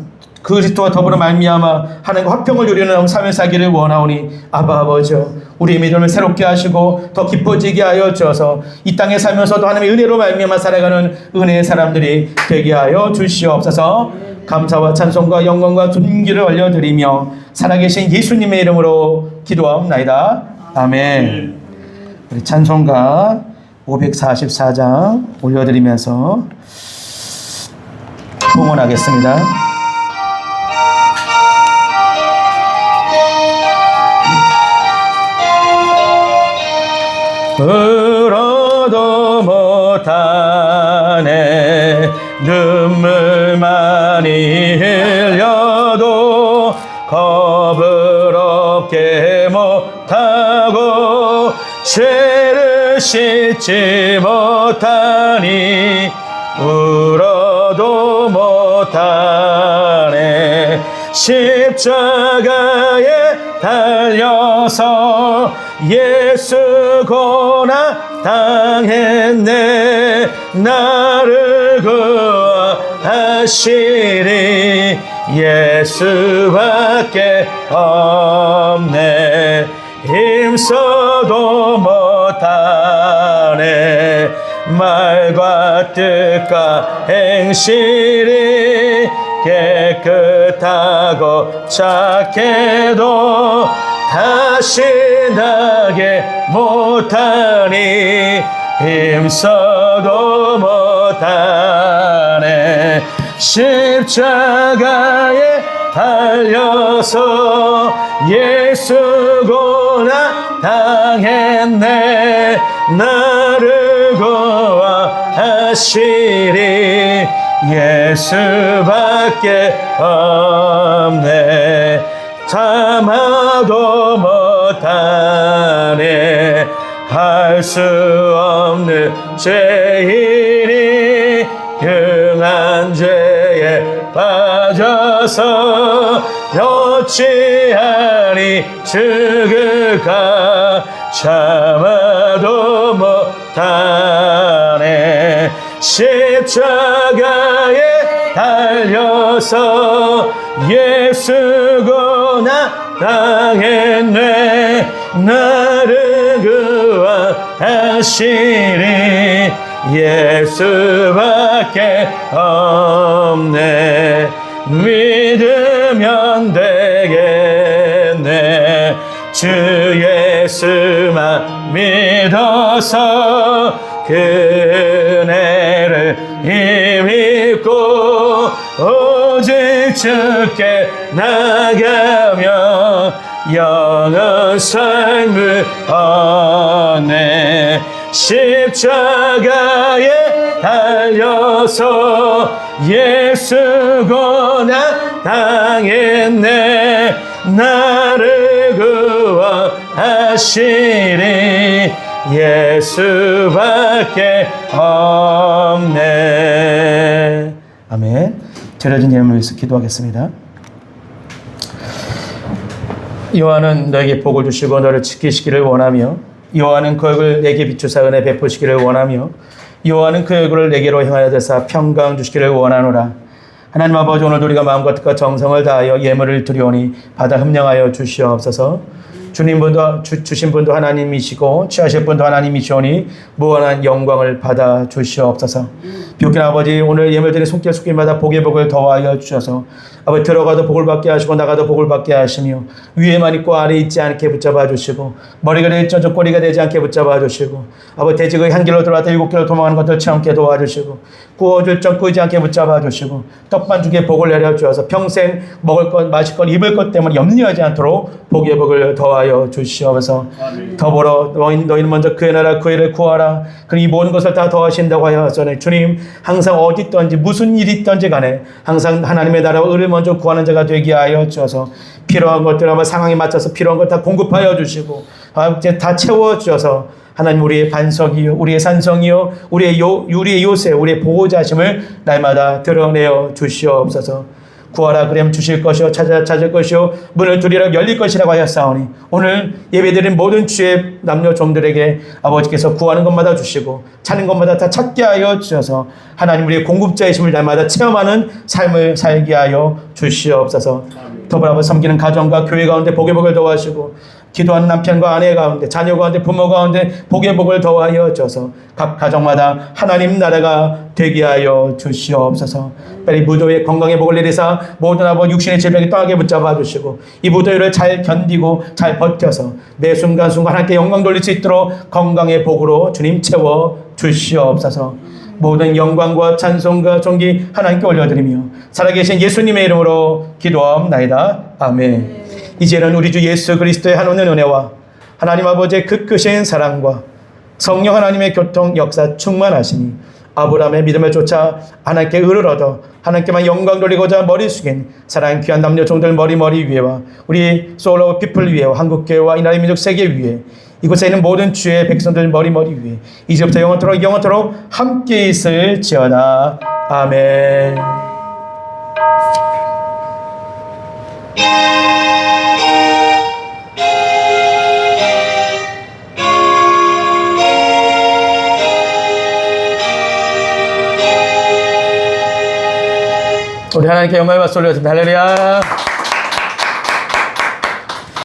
그리스도와 더불어 말미암아 하나님과 화평을 누리는 삶을 살기를 원하오니 아바 아버지여 우리의 믿음을 새롭게 하시고 더 깊어지게 하여 주어서 이 땅에 살면서도 하나님의 은혜로 말미암아 살아가는 은혜의 사람들이 되게 하여 주시옵소서. 감사와 찬송과 영광과 존귀를 올려드리며 살아계신 예수님의 이름으로 기도하옵나이다. 아멘. 우리 찬송가 544장 올려드리면서 봉헌하겠습니다. 울어도 못하네 눈물 많이 흘려도 겁을 없게 못하고 죄를 씻지 못하니 울어도 못하네 십자가에 달려서 예수 고난 당했네 나를 구하시리 예수밖에 없네 힘써도 못하네 말과 뜻과 행실이 깨끗하고 착해도 다시 나게 못하니 힘써도 못하네 십자가에 달려서 예수 고난 당했네 나를 구하시리 예수밖에 없네 참아도 못하네 할 수 없는 죄인이 흥한 죄에 빠져서 어찌하리 죽을까 참아도 못하네 십자가에 달려서 예수 고난 당했네 나를 구하시리 예수밖에 없네 믿으면 되겠네 주 예수만 믿어서 그 은혜를 힘입고 오직 주께 나가며 영원 삶을 얻네 십자가에 달려서 예수 고난 당했네 나를 구하시리 예수밖에 없네. 아멘. 드려진 예물을 위해서 기도하겠습니다. 여호와는 너에게 복을 주시고 너를 지키시기를 원하며 여호와는 그 얼굴을 내게 비추사 은혜 베푸시기를 원하며 여호와는 그 얼굴을 내게로 향하여 대사 평강 주시기를 원하노라. 하나님 아버지 오늘도 우리가 마음과 뜻과 정성을 다하여 예물을 드리오니 받아 흠령하여 주시옵소서. 주님분도 주신 분도 하나님이시고 취하실 분도 하나님이시오니 무한한 영광을 받아 주시옵소서. 비옥긴 아버지 오늘 예물드린 손길 손길마다 복의 복을 더하여 주셔서 아버지 들어가도 복을 받게 하시고 나가도 복을 받게 하시며 위에만 있고 아래 있지 않게 붙잡아 주시고 머리가 될지언정 꼬리가 되지 않게 붙잡아 주시고 아버지 대직의 한 길로 들어왔다 7길로 도망하는 것들 참게 도와주시고 구워줄 정 꾸이지 않게 붙잡아 주시고 떡반죽에 복을 내려 주셔서 평생 먹을 것 마실 것 입을 것 때문에 염려하지 않도록 복의 복을 더하여 주시옵소서. 더불어 너희는 먼저 그의 나라 그 일을 구하라. 그는 이 모든 것을 다 더하신다고 하였으니 주님 항상 어디 있든지 무슨 일이 있든지 간에 항상 하나님의 나라와 의를 먼저 구하는 자가 되게 하여 주셔서 필요한 것들 아마 상황에 맞춰서 필요한 것 다 공급하여 주시고 이제 다 채워 주셔서 하나님 우리의 반석이요 우리의 산성이요 우리의 요새 우리의 보호자심을 날마다 드러내어 주시옵소서. 구하라 그러면 주실 것이요 찾을 것이요 문을 두리라 열릴 것이라고 하였사오니 오늘 예배드린 모든 주의 남녀 종들에게 아버지께서 구하는 것마다 주시고 찾는 것마다 다 찾게 하여 주셔서 하나님 우리의 공급자이심을 날마다 체험하는 삶을 살게 하여 주시옵소서. 더불어 섬기는 가정과 교회 가운데 복의 복을 더하시고 기도하는 남편과 아내 가운데 자녀 가운데 부모 가운데 복의 복을 더하여 줘서 각 가정마다 하나님 나라가 되게 하여 주시옵소서. 빨리 무도의 건강의 복을 내리사 모든 아버지 육신의 질병에 떠나게 붙잡아 주시고 이 무도를 잘 견디고 잘 버텨서 매 순간순간 하나님께 영광 돌릴 수 있도록 건강의 복으로 주님 채워 주시옵소서. 모든 영광과 찬송과 존귀 하나님께 올려드리며 살아계신 예수님의 이름으로 기도하옵나이다. 아멘. 이제는 우리 주 예수 그리스도의 한없는 은혜와 하나님 아버지의 그 크신 사랑과 성령 하나님의 교통 역사 충만하시니 아브라함의 믿음을 쫓아 하나님께 의를 얻어 하나님께만 영광 돌리고자 머리 숙인 사랑하는 귀한 남녀 종들 머리 위에와 우리 솔로 피플 위에와 한국교회와 이 나라의 민족 세계 위에 이곳에 있는 모든 주의 백성들 머리 위에 이제부터 영원토록 함께 있을지어다. 아멘. 우리 하나님께 영광을 받소 올려드립니다. 할렐루야.